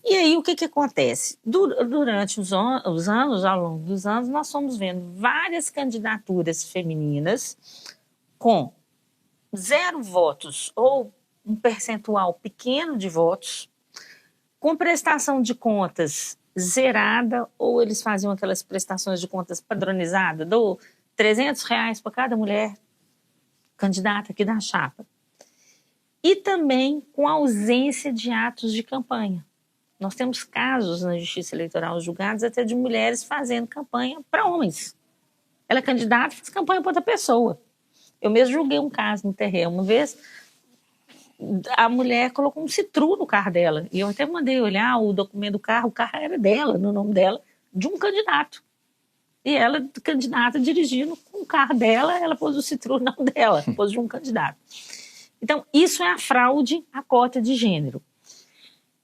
E aí o que acontece? Durante os anos, ao longo dos anos, nós fomos vendo várias candidaturas femininas com 0 votos ou um percentual pequeno de votos, com prestação de contas zerada, ou eles faziam aquelas prestações de contas padronizadas, dou R$300 para cada mulher candidata aqui da chapa. E também com ausência de atos de campanha. Nós temos casos na Justiça Eleitoral julgados até de mulheres fazendo campanha para homens. Ela é candidata e faz campanha para outra pessoa. Eu mesmo julguei um caso no TRE uma vez. A mulher colocou um citru no carro dela. E eu até mandei olhar o documento do carro. O carro era dela, no nome dela, de um candidato. E ela, candidata, dirigindo com o carro dela, ela pôs o citru no nome dela, pôs de um candidato. Então, isso é a fraude à cota de gênero.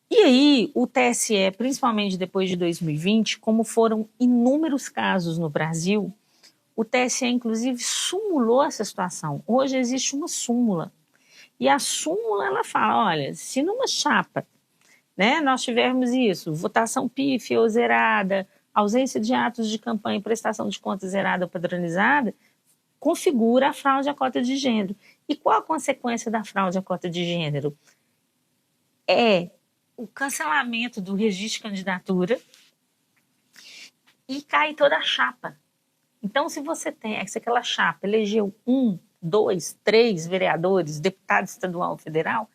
E aí, o TSE, principalmente depois de 2020, como foram inúmeros casos no Brasil, o TSE, inclusive, sumulou essa situação. Hoje existe uma súmula. E a súmula, ela fala, olha, se numa chapa, né, nós tivermos isso, votação pífia ou zerada, ausência de atos de campanha e prestação de contas zerada ou padronizada, configura a fraude à cota de gênero. E qual a consequência da fraude à cota de gênero? É o cancelamento do registro de candidatura e cai toda a chapa. Então, se você tem, se aquela chapa elegeu 1, 2, 3 vereadores, deputado estadual ou federal,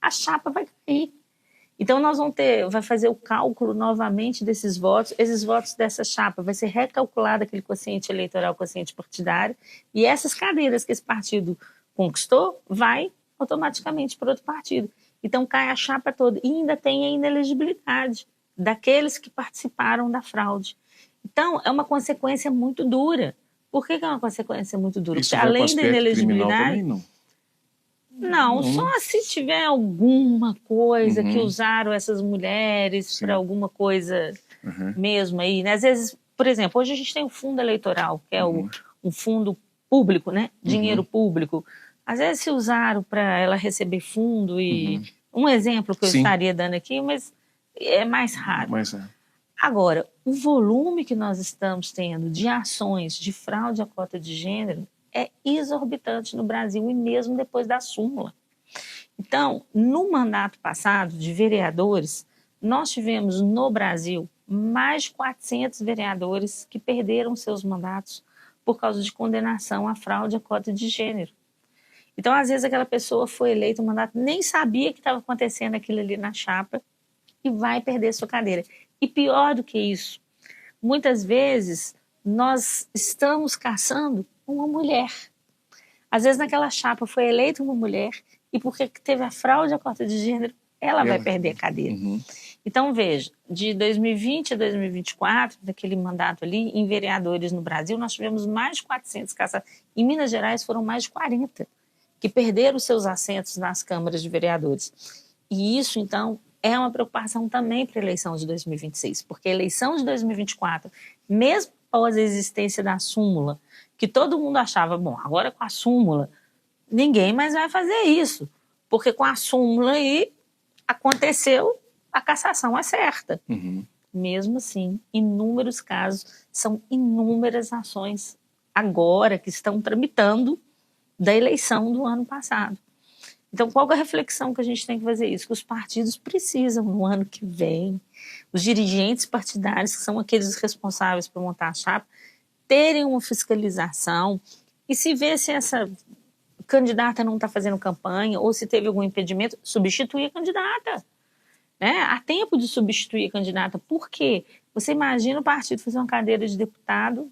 a chapa vai cair. Então, nós vamos vai fazer o cálculo novamente desses votos, esses votos dessa chapa, vai ser recalculado aquele quociente eleitoral, quociente partidário, e essas cadeiras que esse partido conquistou, vai automaticamente para outro partido. Então, cai a chapa toda. E ainda tem a inelegibilidade daqueles que participaram da fraude. Então, é uma consequência muito dura. Por que é uma consequência muito dura? Isso porque além da inelegibilidade... Não, só se tiver alguma coisa que usaram essas mulheres para alguma coisa mesmo aí, né? Às vezes, por exemplo, hoje a gente tem o fundo eleitoral, que é um fundo público, né? Dinheiro público. Às vezes se usaram para ela receber fundo e... Um exemplo que eu estaria dando aqui, mas é mais raro. Agora, o volume que nós estamos tendo de ações de fraude à cota de gênero é exorbitante no Brasil e mesmo depois da súmula. Então, no mandato passado de vereadores, nós tivemos no Brasil mais de 400 vereadores que perderam seus mandatos por causa de condenação à fraude à cota de gênero. Então, às vezes, aquela pessoa foi eleita no mandato, nem sabia que estava acontecendo aquilo ali na chapa e vai perder sua cadeira. E pior do que isso, muitas vezes nós estamos caçando uma mulher. Às vezes, naquela chapa foi eleita uma mulher e porque teve a fraude à cota de gênero, ela vai perder a cadeira. Então, veja, de 2020 a 2024, daquele mandato ali, em vereadores no Brasil, nós tivemos mais de 400 caçados. Em Minas Gerais foram mais de 40 que perderam seus assentos nas câmaras de vereadores. E isso, então, é uma preocupação também para a eleição de 2026, porque a eleição de 2024, mesmo após a existência da súmula, que todo mundo achava, bom, agora com a súmula, ninguém mais vai fazer isso, porque com a súmula aí aconteceu, a cassação é certa. Mesmo assim, inúmeros casos, são inúmeras ações agora que estão tramitando da eleição do ano passado. Então, qual é a reflexão que a gente tem que fazer isso? Que os partidos precisam, no ano que vem, os dirigentes partidários, que são aqueles responsáveis por montar a chapa, terem uma fiscalização e se ver se essa candidata não está fazendo campanha ou se teve algum impedimento, substituir a candidata. Né? Há tempo de substituir a candidata. Por quê? Você imagina o partido fazer uma cadeira de deputado,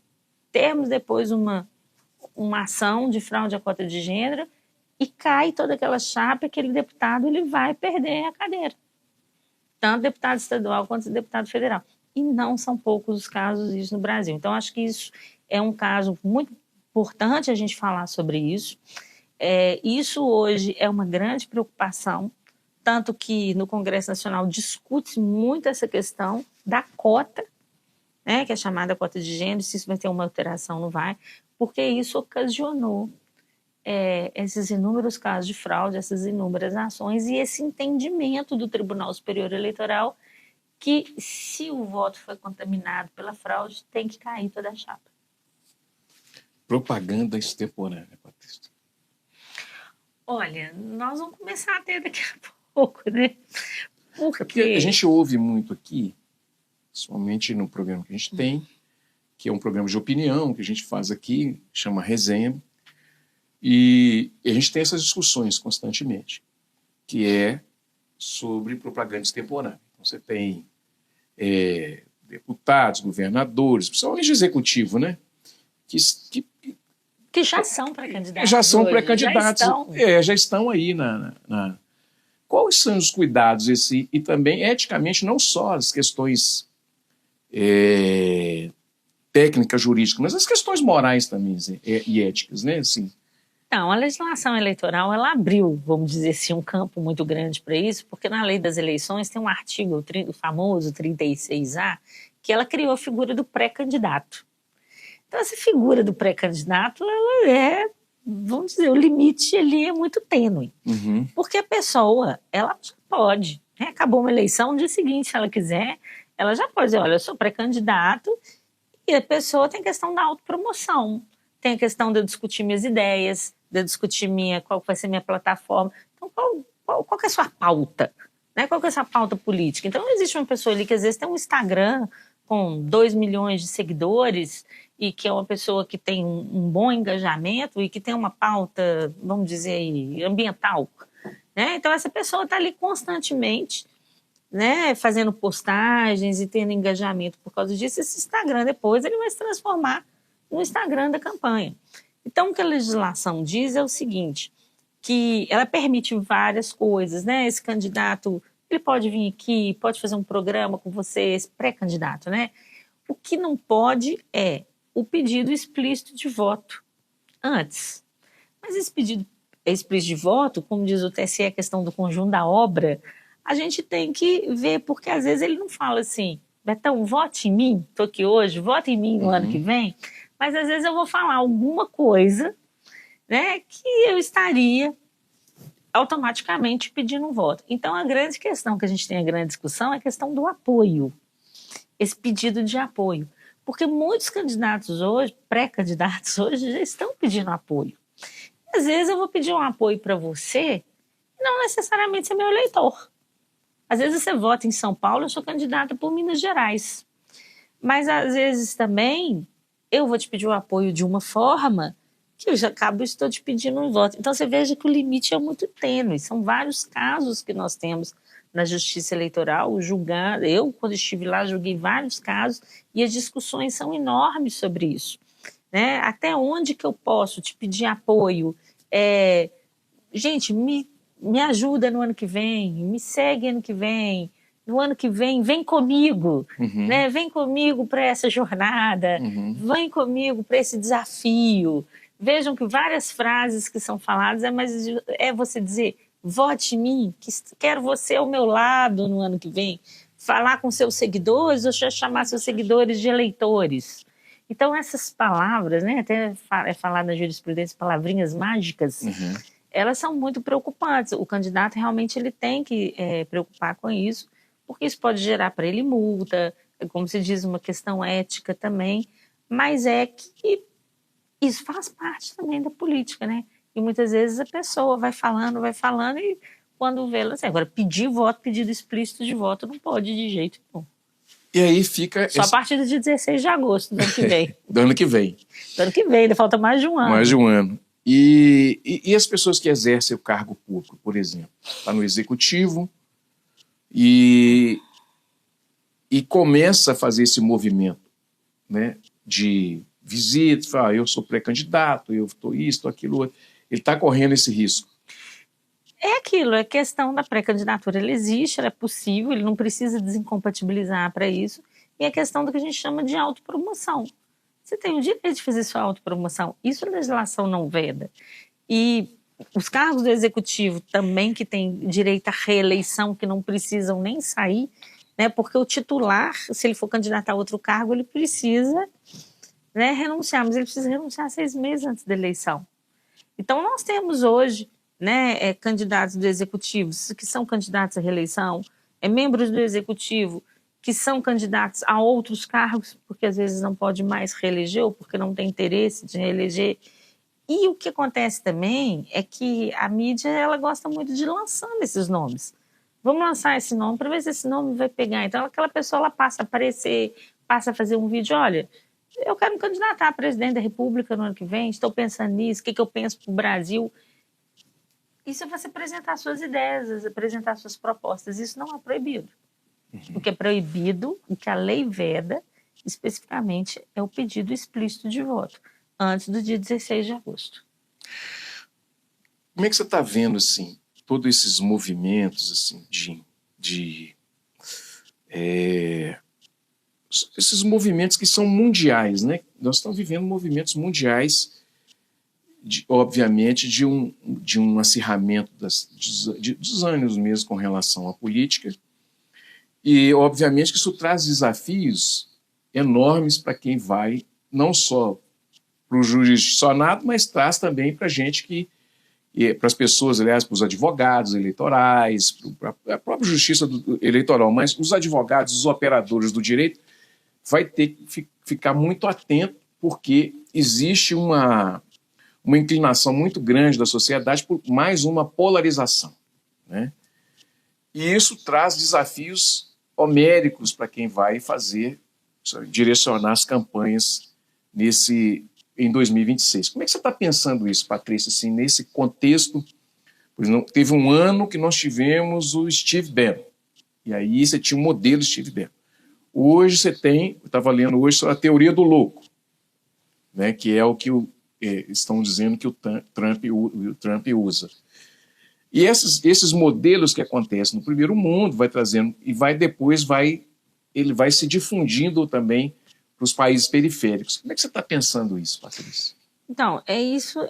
termos depois uma ação de fraude à cota de gênero e cai toda aquela chapa, aquele deputado ele vai perder a cadeira. Tanto deputado estadual quanto deputado federal. E não são poucos os casos disso no Brasil. Então, acho que isso é um caso muito importante a gente falar sobre isso. Isso hoje é uma grande preocupação, tanto que no Congresso Nacional discute muito essa questão da cota, né, que é chamada cota de gênero, se isso vai ter uma alteração, não vai, porque isso ocasionou esses inúmeros casos de fraude, essas inúmeras ações e esse entendimento do Tribunal Superior Eleitoral que, se o voto foi contaminado pela fraude, tem que cair toda a chapa. Propaganda extemporânea, Patrícia. Olha, nós vamos começar a ter daqui a pouco, né? Porque a gente ouve muito aqui, somente no programa que a gente tem, que é um programa de opinião que a gente faz aqui, chama Resenha, e a gente tem essas discussões constantemente, que é sobre propaganda extemporânea. Então, você tem deputados, governadores, principalmente executivo, né? Que já são pré-candidatos. Já são pré-candidatos. Já estão aí Quais são os cuidados e também, eticamente, não só as questões técnicas, jurídicas, mas as questões morais também e éticas, né? Assim. Então, a legislação eleitoral, ela abriu, vamos dizer assim, um campo muito grande para isso, porque na lei das eleições tem um artigo, o famoso 36A, que ela criou a figura do pré-candidato. Então, essa figura do pré-candidato, ela vamos dizer, o limite ali é muito tênue. Uhum. Porque a pessoa, ela já pode, né? Acabou uma eleição, no dia seguinte, se ela quiser, ela já pode dizer, olha, eu sou pré-candidato, e a pessoa tem questão da autopromoção, tem a questão de eu discutir minhas ideias, de eu discutir qual vai ser minha plataforma. Então, qual que é a sua pauta? Né? Qual que é a sua pauta política? Então, existe uma pessoa ali que às vezes tem um Instagram com 2 milhões de seguidores e que é uma pessoa que tem um bom engajamento e que tem uma pauta, vamos dizer, ambiental. Né? Então, essa pessoa está ali constantemente, né, fazendo postagens e tendo engajamento por causa disso. Esse Instagram depois ele vai se transformar no Instagram da campanha. Então, o que a legislação diz é o seguinte, que ela permite várias coisas, né? Esse candidato, ele pode vir aqui, pode fazer um programa com você, esse pré-candidato, né? O que não pode é o pedido explícito de voto antes. Mas esse pedido explícito de voto, como diz o TSE, a questão do conjunto da obra, a gente tem que ver, porque às vezes ele não fala assim, Betão, vote em mim, estou aqui hoje, vote em mim no ano que vem, mas às vezes eu vou falar alguma coisa, né, que eu estaria automaticamente pedindo um voto. Então, a grande questão que a gente tem, a grande discussão, é a questão do apoio, esse pedido de apoio. Porque muitos candidatos hoje, pré-candidatos hoje, já estão pedindo apoio. E, às vezes eu vou pedir um apoio para você, e não necessariamente ser meu eleitor. Às vezes você vota em São Paulo, eu sou candidata por Minas Gerais. Mas, às vezes, também, eu vou te pedir o apoio de uma forma que eu já estou te pedindo um voto. Então, você veja que o limite é muito tênue. São vários casos que nós temos na Justiça Eleitoral, julgando. Eu, quando estive lá, julguei vários casos e as discussões são enormes sobre isso. Né? Até onde que eu posso te pedir apoio? Gente, me ajuda no ano que vem, me segue ano que vem, no ano que vem comigo, né? Vem comigo para essa jornada, vem comigo para esse desafio. Vejam que várias frases que são faladas é você dizer, vote em mim, que quero você ao meu lado no ano que vem, falar com seus seguidores ou chamar seus seguidores de eleitores. Então essas palavras, né? Até é falado na jurisprudência, palavrinhas mágicas, elas são muito preocupantes. O candidato realmente ele tem que preocupar com isso, porque isso pode gerar para ele multa, como se diz, uma questão ética também, mas é que isso faz parte também da política, né? E muitas vezes a pessoa vai falando, e quando vê, assim, agora pedir voto, pedido explícito de voto, não pode de jeito nenhum. E aí fica... Só a partir do dia 16 de agosto do ano que vem. Do ano que vem. Do ano que vem, ainda falta mais de um ano. Mais de um ano. E as pessoas que exercem o cargo público, por exemplo, está no executivo e começa a fazer esse movimento, né, de visitas, eu sou pré-candidato, eu estou isso, estou aquilo outro. Ele está correndo esse risco. É aquilo, é questão da pré-candidatura, ela existe, ela é possível, ele não precisa desincompatibilizar para isso, e é questão do que a gente chama de autopromoção. Você tem o direito de fazer sua autopromoção, isso a legislação não veda. E os cargos do executivo também que têm direito à reeleição, que não precisam nem sair, né, porque o titular, se ele for candidato a outro cargo, ele precisa, né, renunciar, mas ele precisa renunciar 6 meses antes da eleição. Então nós temos hoje, né, candidatos do executivo que são candidatos à reeleição, membros do executivo que são candidatos a outros cargos, porque às vezes não pode mais reeleger ou porque não tem interesse de reeleger. E o que acontece também é que a mídia ela gosta muito de ir lançando esses nomes. Vamos lançar esse nome para ver se esse nome vai pegar. Então aquela pessoa ela passa a aparecer, passa a fazer um vídeo, olha, eu quero me candidatar a presidente da República no ano que vem, estou pensando nisso, o que eu penso para o Brasil. Isso é você apresentar suas ideias, apresentar suas propostas. Isso não é proibido. O que é proibido, o que a lei veda, especificamente, é o pedido explícito de voto, antes do dia 16 de agosto. Como é que você está vendo, assim, todos esses movimentos, assim, esses movimentos que são mundiais, né? Nós estamos vivendo movimentos mundiais, obviamente, de um acirramento dos ânimos mesmo com relação à política. E, obviamente, que isso traz desafios enormes para quem vai, não só para o jurisdicionado, mas traz também para a gente para as pessoas, aliás, para os advogados eleitorais, para a própria justiça eleitoral, mas os advogados, os operadores do direito, vai ter que ficar muito atento, porque existe uma inclinação muito grande da sociedade por mais uma polarização, né? E isso traz desafios homéricos para quem vai direcionar as campanhas em 2026. Como é que você está pensando isso, Patrícia, assim, nesse contexto? Pois não, teve um ano que nós tivemos o Steve Bannon, e aí você tinha um modelo Steve Bannon. Hoje você tem, eu estava lendo hoje sobre a teoria do louco, né, que é o que estão dizendo que o Trump usa. E esses modelos que acontecem no primeiro mundo vai trazendo, e ele vai se difundindo também para os países periféricos. Como é que você está pensando isso, Patrícia? Então, isso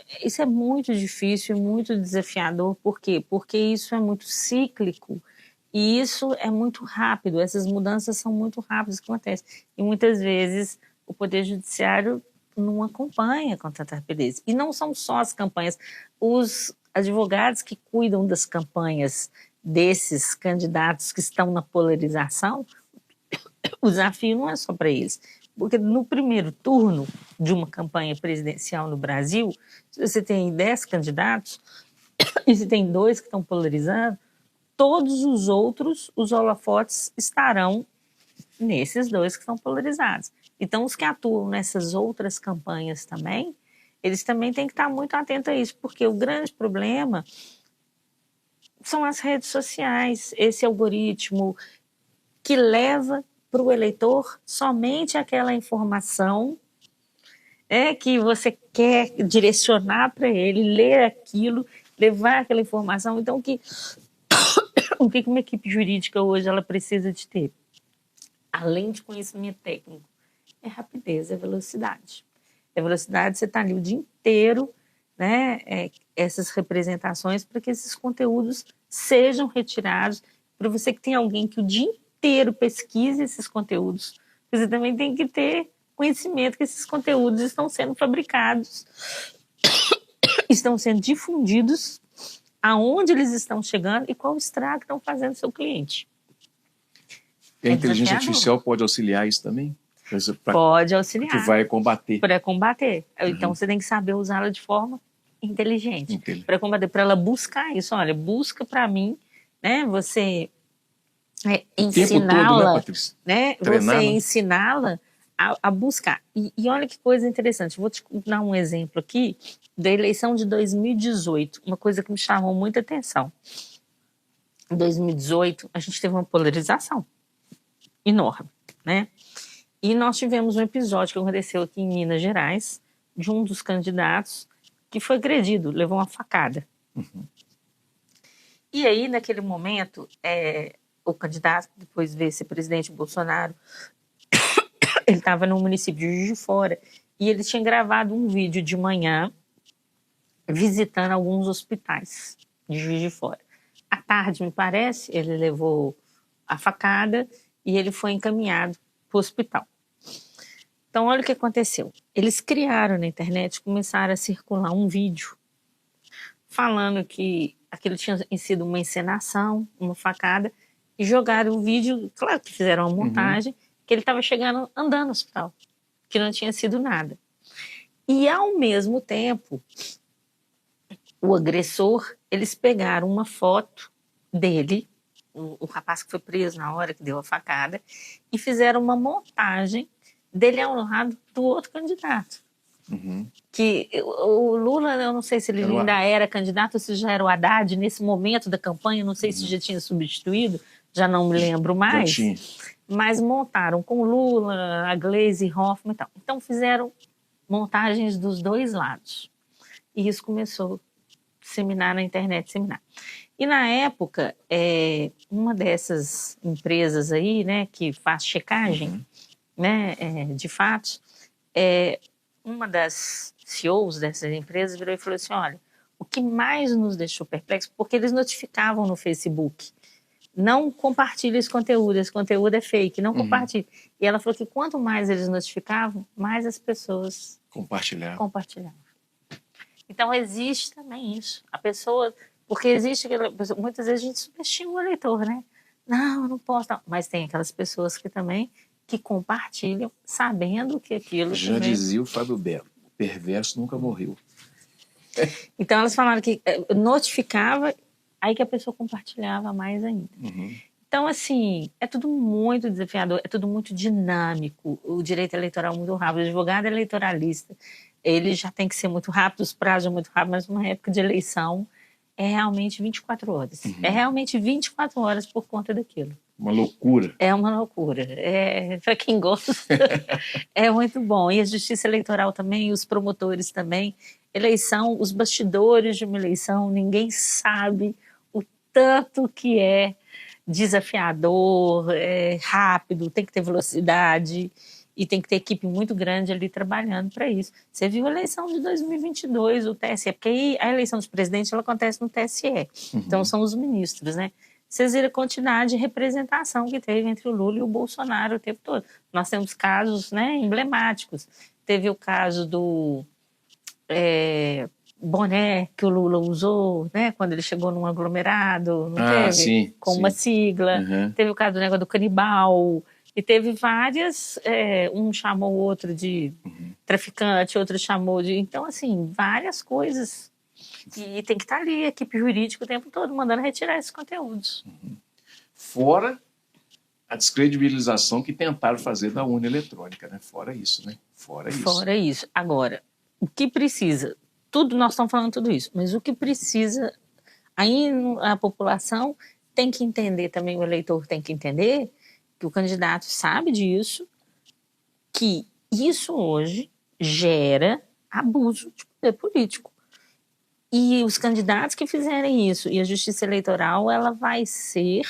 é muito difícil, muito desafiador. Por quê? Porque isso é muito cíclico e isso é muito rápido, essas mudanças são muito rápidas que acontecem. E muitas vezes o Poder Judiciário não acompanha com tanta rapidez. E não são só as campanhas, os advogados que cuidam das campanhas desses candidatos que estão na polarização, o desafio não é só para eles. Porque no primeiro turno de uma campanha presidencial no Brasil, se você tem 10 candidatos e se tem 2 que estão polarizando, todos os outros, os holofotes estarão nesses 2 que estão polarizados. Então, os que atuam nessas outras campanhas também, eles também têm que estar muito atentos a isso, porque o grande problema são as redes sociais, esse algoritmo que leva para o eleitor somente aquela informação que você quer direcionar para ele, ler aquilo, levar aquela informação. Então, o que uma equipe jurídica hoje ela precisa de ter? Além de conhecimento técnico, é rapidez, é velocidade. É velocidade, você está ali o dia inteiro, né, essas representações, para que esses conteúdos sejam retirados, para você que tem alguém que o dia inteiro pesquise esses conteúdos, você também tem que ter conhecimento que esses conteúdos estão sendo fabricados, estão sendo difundidos, aonde eles estão chegando e qual estrago estão fazendo no seu cliente. E a inteligência artificial pode auxiliar isso também? Pode auxiliar. Que vai combater. Para combater. Então, você tem que saber usá-la de forma inteligente. Para combater, para ela buscar isso. Olha, busca para mim, né? Você ensiná-la, né? Você ensiná-la a buscar. E olha que coisa interessante. Vou te dar um exemplo aqui da eleição de 2018. Uma coisa que me chamou muita atenção. Em 2018, a gente teve uma polarização enorme, né? E nós tivemos um episódio que aconteceu aqui em Minas Gerais, de um dos candidatos que foi agredido, levou uma facada. E aí, naquele momento, o candidato, depois veio ser presidente Bolsonaro, ele estava no município de Juiz de Fora e ele tinha gravado um vídeo de manhã visitando alguns hospitais de Juiz de Fora. À tarde, me parece, ele levou a facada e ele foi encaminhado para o hospital. Então, olha o que aconteceu. Eles criaram na internet, começaram a circular um vídeo falando que aquilo tinha sido uma encenação, uma facada, e jogaram o vídeo, claro que fizeram uma montagem, que ele estava chegando andando no hospital, que não tinha sido nada. E, ao mesmo tempo, o agressor, eles pegaram uma foto dele, o rapaz que foi preso na hora que deu a facada, e fizeram uma montagem dele ao lado do outro candidato. Que o Lula, eu não sei se ele ainda era candidato ou se já era o Haddad nesse momento da campanha, não sei se já tinha substituído, já não me lembro mais. Mas montaram com o Lula, a Gleisi Hoffmann e tal. Então fizeram montagens dos dois lados. E isso começou a disseminar na internet, E na época, uma dessas empresas aí, né, que faz checagem, né, de fatos, uma das CEOs dessas empresas virou e falou assim, olha, o que mais nos deixou perplexo, porque eles notificavam no Facebook, não compartilhe esse conteúdo é fake, não compartilhe. E ela falou que quanto mais eles notificavam, mais as pessoas compartilhavam. Então existe também isso. A pessoa, porque existe, muitas vezes a gente subestima o eleitor, né? Não, eu não posso, não. Mas tem aquelas pessoas que também que compartilham, sabendo que aquilo... Já dizia o Fábio Belo, o perverso nunca morreu. Então elas falaram que notificava, aí que a pessoa compartilhava mais ainda. Então, assim, é tudo muito desafiador, é tudo muito dinâmico, o direito eleitoral é muito rápido, o advogado eleitoralista, ele já tem que ser muito rápido, os prazos são muito rápidos, mas numa época de eleição é realmente 24 horas. É realmente 24 horas por conta daquilo. Uma loucura. É uma loucura. Para quem gosta, é muito bom. E a justiça eleitoral também, os promotores também. Eleição, os bastidores de uma eleição, ninguém sabe o tanto que é desafiador, rápido, tem que ter velocidade e tem que ter equipe muito grande ali trabalhando para isso. Você viu a eleição de 2022, o TSE, porque aí a eleição dos presidentes ela acontece no TSE, então são os ministros, né? Vocês viram a quantidade de representação que teve entre o Lula e o Bolsonaro o tempo todo. Nós temos casos, né, emblemáticos. Teve o caso do boné que o Lula usou, né, quando ele chegou num aglomerado, não teve? Sim, com uma sigla. Teve o caso do negócio do canibal. E teve várias, um chamou o outro de traficante, outro chamou de... Então, assim, várias coisas. E tem que estar ali, a equipe jurídica o tempo todo, mandando retirar esses conteúdos. Fora a descredibilização que tentaram fazer da urna eletrônica, né? Fora isso, né? Fora isso. Agora, o que precisa... nós estamos falando tudo isso, mas o que precisa... Aí a população tem que entender também, o eleitor tem que entender que o candidato sabe disso, que isso hoje gera abuso de poder político. E os candidatos que fizerem isso, e a Justiça Eleitoral, ela vai ser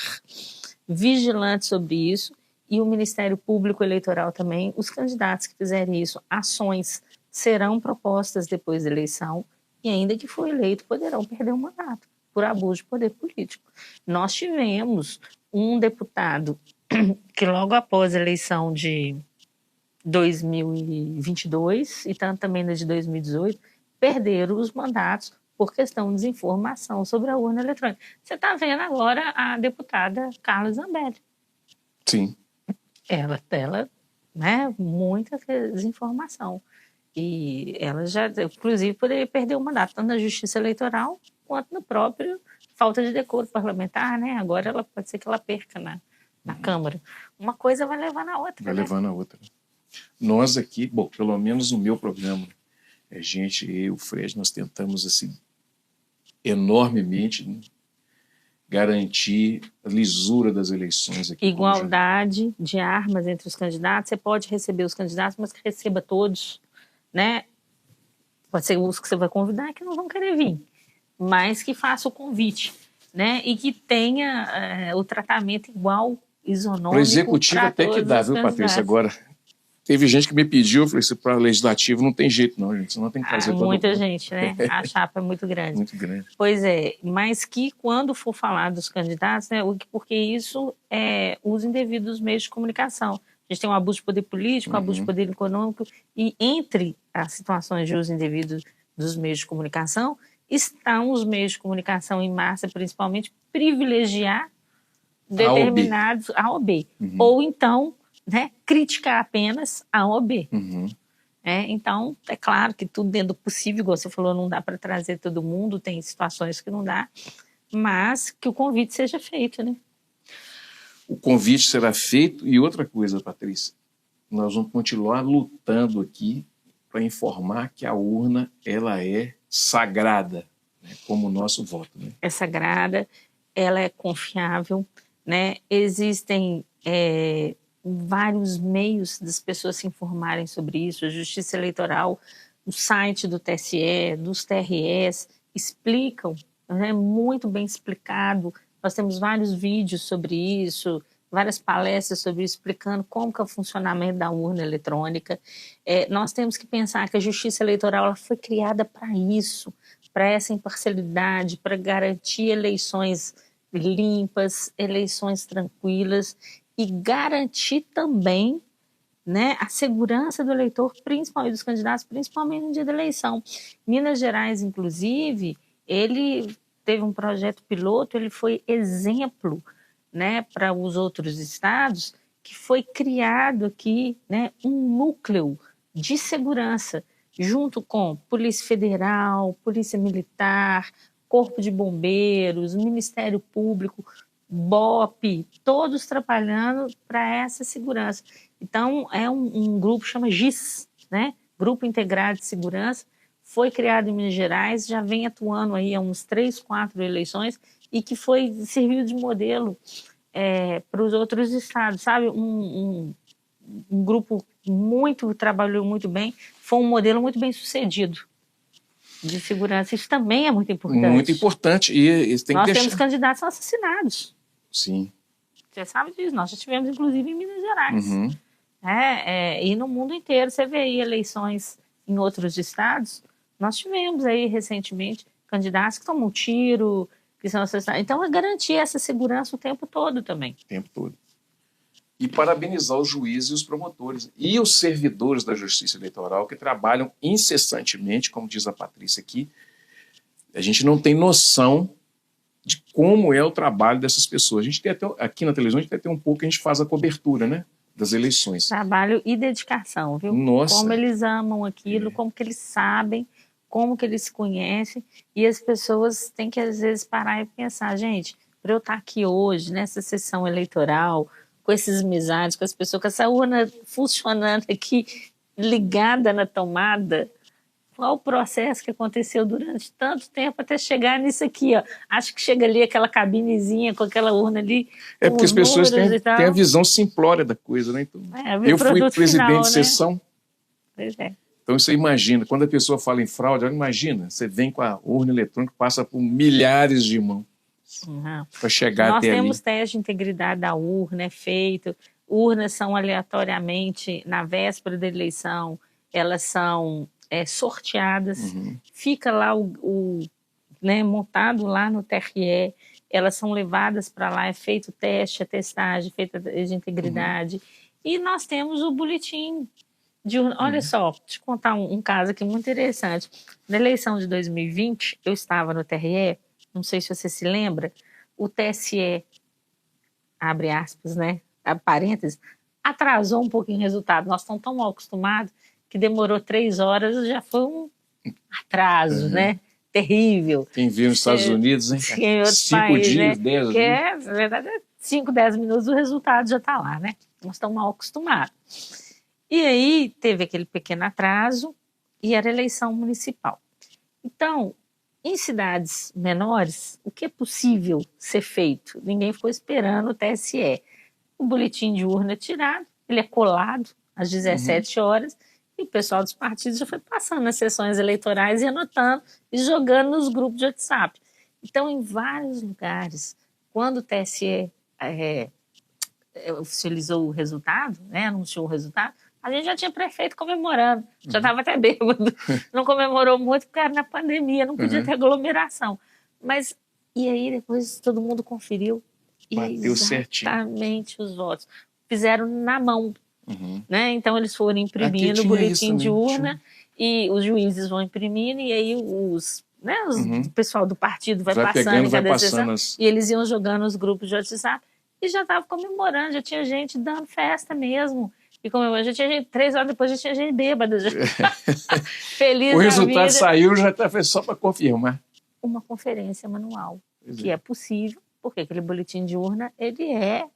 vigilante sobre isso, e o Ministério Público Eleitoral também, os candidatos que fizerem isso, ações serão propostas depois da eleição, e ainda que for eleito, poderão perder o mandato por abuso de poder político. Nós tivemos um deputado que logo após a eleição de 2022 e tanto também na de 2018, perderam os mandatos por questão de desinformação sobre a urna eletrônica. Você está vendo agora a deputada Carla Zambelli. Sim. Ela, né, muita desinformação. E ela já, inclusive, poderia perder o mandato, tanto na Justiça Eleitoral quanto no próprio falta de decoro parlamentar, né? Agora ela pode ser que ela perca na Câmara. Uma coisa vai levar na outra. Vai né? levando a outra. Nós aqui, bom, pelo menos no meu programa, eu e o Fred, nós tentamos assim enormemente, né, garantir a lisura das eleições aqui. Igualdade de armas entre os candidatos. Você pode receber os candidatos, mas que receba todos, né? Pode ser os que você vai convidar que não vão querer vir, mas que faça o convite, né? E que tenha o tratamento igual, isonômico. Para o executivo até que dá, viu, Patrícia? Agora, teve gente que me pediu, eu falei, isso para o legislativo não tem jeito não, gente, senão tem que fazer todo muita mundo. gente, né? A chapa é muito grande. Muito grande. Pois é, mas que quando for falar dos candidatos, né, porque isso é uso indevido dos meios de comunicação. A gente tem um abuso de poder político, abuso de poder econômico, e entre as situações de uso indevido dos meios de comunicação, estão os meios de comunicação em massa, principalmente, privilegiar determinados A ou B. Ou então, né, criticar apenas A ou B. Então, é claro que tudo dentro do possível, igual você falou, não dá para trazer todo mundo, tem situações que não dá, mas que o convite seja feito, né? O convite será feito. E outra coisa, Patrícia, nós vamos continuar lutando aqui para informar que a urna ela é sagrada, né, como o nosso voto. Né? É sagrada, ela é confiável, né? Existem vários meios das pessoas se informarem sobre isso. A Justiça Eleitoral, o site do TSE, dos TREs, explicam, né, muito bem explicado. Nós temos vários vídeos sobre isso, várias palestras sobre isso, explicando como que é o funcionamento da urna eletrônica. Nós temos que pensar que a Justiça Eleitoral ela foi criada para isso, para essa imparcialidade, para garantir eleições limpas, eleições tranquilas e garantir também, né, a segurança do eleitor, principalmente dos candidatos, principalmente no dia da eleição. Minas Gerais, inclusive, ele teve um projeto piloto, ele foi exemplo, né, para os outros estados, que foi criado aqui, né, um núcleo de segurança, junto com Polícia Federal, Polícia Militar, Corpo de Bombeiros, Ministério Público, BOP, todos trabalhando para essa segurança. Então, é um grupo que chama GIS, né, Grupo Integrado de Segurança, foi criado em Minas Gerais, já vem atuando aí há uns 3, 4 eleições e que serviu de modelo para os outros estados, sabe? Um grupo trabalhou muito bem, foi um modelo muito bem sucedido de segurança. Isso também é muito importante. Muito importante. E tem nós que temos candidatos assassinados. Sim. Você sabe disso, nós já tivemos inclusive em Minas Gerais. E no mundo inteiro, você vê aí eleições em outros estados. Nós tivemos aí recentemente candidatos que tomam tiro, que são assassinados. Então, é garantir essa segurança o tempo todo também. O tempo todo. E parabenizar os juízes e os promotores e os servidores da Justiça Eleitoral que trabalham incessantemente, como diz a Patrícia aqui. A gente não tem noção de como é o trabalho dessas pessoas. A gente tem até, aqui na televisão, a gente tem até um pouco que a gente faz a cobertura, né, das eleições. Trabalho e dedicação, viu? Nossa. Como eles amam aquilo, como que eles sabem, como que eles se conhecem, e as pessoas têm que, às vezes, parar e pensar, gente, para eu estar aqui hoje, nessa sessão eleitoral, com esses misares, com as pessoas, com essa urna funcionando aqui, ligada na tomada, qual o processo que aconteceu durante tanto tempo até chegar nisso aqui, ó. Acho que chega ali aquela cabinezinha com aquela urna ali. É porque as pessoas têm a visão simplória da coisa, né? Então, eu fui presidente final, de sessão. Né? Pois é. Então você imagina, quando a pessoa fala em fraude, imagina, você vem com a urna eletrônica, passa por milhares de mãos para chegar até ali. Nós temos teste de integridade da urna, feito. Urnas são aleatoriamente, na véspera da eleição, elas são sorteadas, fica lá né, montado lá no TRE, elas são levadas para lá, é feito teste, a testagem, feita de integridade, e nós temos o boletim de urna. Olha só, deixa eu contar um caso aqui muito interessante. Na eleição de 2020, eu estava no TRE, não sei se você se lembra, o TSE, abre aspas, né, parênteses, atrasou um pouquinho o resultado. Nós estamos tão mal acostumados que demorou 3 horas já foi um atraso, né? Terrível. Quem viu nos Estados Unidos, hein? Em outros 5 países, dias, né? 10 Que dias. na verdade, 5, 10 minutos o resultado já está lá, né? Nós estamos mal acostumados. E aí teve aquele pequeno atraso e era eleição municipal. Então, em cidades menores, o que é possível ser feito? Ninguém ficou esperando o TSE. O boletim de urna é tirado, ele é colado às 17 horas, e o pessoal dos partidos já foi passando nas sessões eleitorais e anotando e jogando nos grupos de WhatsApp. Então, em vários lugares, quando o TSE oficializou o resultado, né, anunciou o resultado, a gente já tinha prefeito comemorando, já estava até bêbado. Não comemorou muito porque era na pandemia, não podia ter aglomeração. Mas, e aí depois todo mundo conferiu. Bateu exatamente os votos. Fizeram na mão. Né? Então eles foram imprimindo o boletim de urna e os juízes vão imprimindo e aí o pessoal do partido vai passando pegando, em cada vai sessão passando e eles iam jogando nos grupos de WhatsApp e já estava comemorando, já tinha gente dando festa mesmo. E comemorando, já tinha gente, 3 horas depois já tinha gente bêbada. Feliz. O resultado saiu, já foi só para confirmar. Uma conferência manual, que é possível, porque aquele boletim de urna ele é,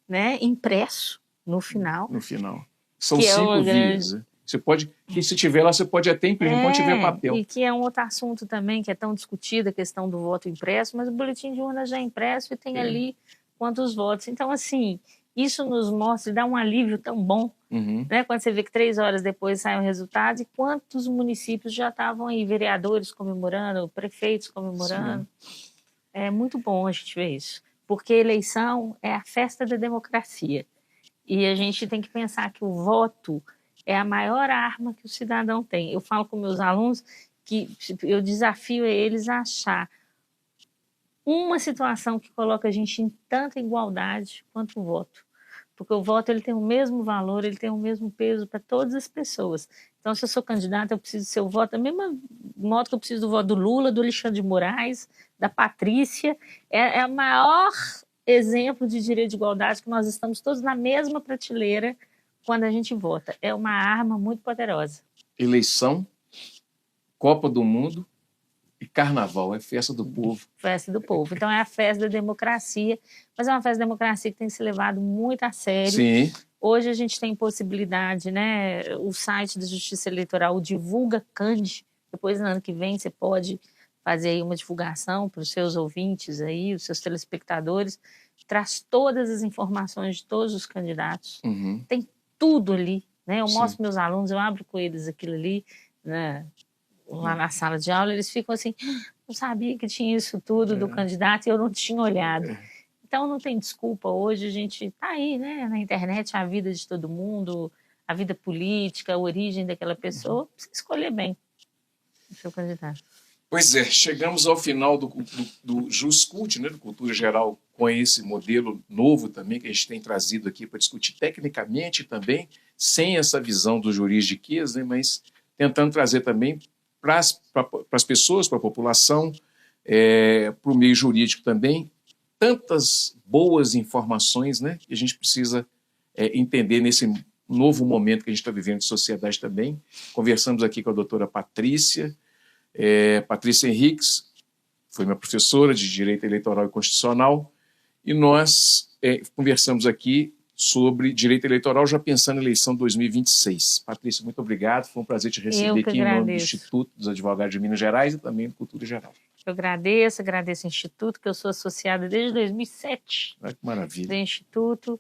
né, impresso no final. No final. São 5 vias. Né? Você pode, e se tiver lá, você pode até imprimir quando tiver papel. E que é um outro assunto também, que é tão discutido, a questão do voto impresso, mas o boletim de urna já é impresso e tem ali quantos votos. Então, assim, isso nos mostra, dá um alívio tão bom, né? Quando você vê que 3 horas depois sai o resultado e quantos municípios já estavam aí, vereadores comemorando, prefeitos comemorando. Sim. É muito bom a gente ver isso, porque eleição é a festa da democracia. E a gente tem que pensar que o voto é a maior arma que o cidadão tem. Eu falo com meus alunos que eu desafio eles a achar uma situação que coloca a gente em tanta igualdade quanto o voto. Porque o voto ele tem o mesmo valor, ele tem o mesmo peso para todas as pessoas. Então, se eu sou candidata, eu preciso do seu voto, da mesma modo que eu preciso do voto do Lula, do Alexandre de Moraes, da Patrícia. É o maior exemplo de direito de igualdade que nós estamos todos na mesma prateleira quando a gente vota. É uma arma muito poderosa. Eleição, Copa do Mundo e Carnaval, é festa do povo. Festa do povo. Então é a festa da democracia, mas é uma festa da democracia que tem se levado muito a sério. Sim. Hoje a gente tem possibilidade, né? O site da Justiça Eleitoral divulga Cande. Depois, no ano que vem, você pode fazer aí uma divulgação para os seus ouvintes aí, os seus telespectadores. Traz todas as informações de todos os candidatos. Tem tudo ali, né? Eu mostro meus alunos, eu abro com eles aquilo ali, né? Lá na sala de aula, eles ficam assim, não sabia que tinha isso tudo do candidato e eu não tinha olhado. Então não tem desculpa, hoje a gente está aí, né, na internet, a vida de todo mundo, a vida política, a origem daquela pessoa, precisa escolher bem o seu candidato. Pois é, chegamos ao final do JusCult, né, do Cultura Geral, com esse modelo novo também que a gente tem trazido aqui para discutir tecnicamente também, sem essa visão do juridiquês, né, mas tentando trazer também para as pessoas, para a população, para o meio jurídico também, tantas boas informações, né, que a gente precisa entender nesse novo momento que a gente está vivendo de sociedade também. Conversamos aqui com a doutora Patrícia Henriques, foi minha professora de Direito Eleitoral e Constitucional, e nós conversamos aqui sobre direito eleitoral, já pensando em eleição 2026. Patrícia, muito obrigado. Foi um prazer te receber aqui em nome do Instituto dos Advogados de Minas Gerais e também do Cultura Geral. Eu agradeço o Instituto, que eu sou associada desde 2007. Que maravilha. Do Instituto,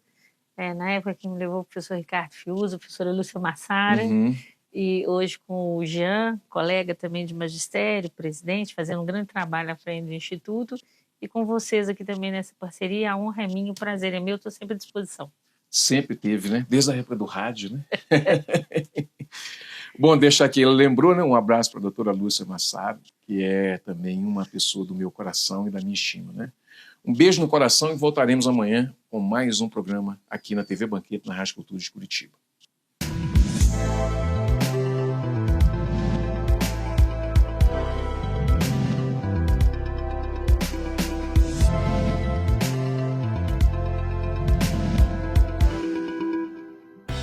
na época que me levou o professor Ricardo Fiuza, a professora Lúcia Massara, e hoje com o Jean, colega também de magistério, presidente, fazendo um grande trabalho à frente do Instituto, e com vocês aqui também nessa parceria. A honra é minha, o prazer é meu, estou sempre à disposição. Sempre teve, né? Desde a época do rádio, né? Bom, deixar aqui, ela lembrou, né? Um abraço para a doutora Lúcia Massaro, que é também uma pessoa do meu coração e da minha estima, né? Um beijo no coração e voltaremos amanhã com mais um programa aqui na TV Banquete, na Rádio Cultura de Curitiba.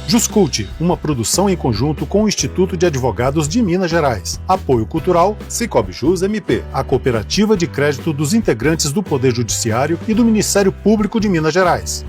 Juscult, uma produção em conjunto com o Instituto de Advogados de Minas Gerais. Apoio cultural, Cicobi Jus MP, a cooperativa de crédito dos integrantes do Poder Judiciário e do Ministério Público de Minas Gerais.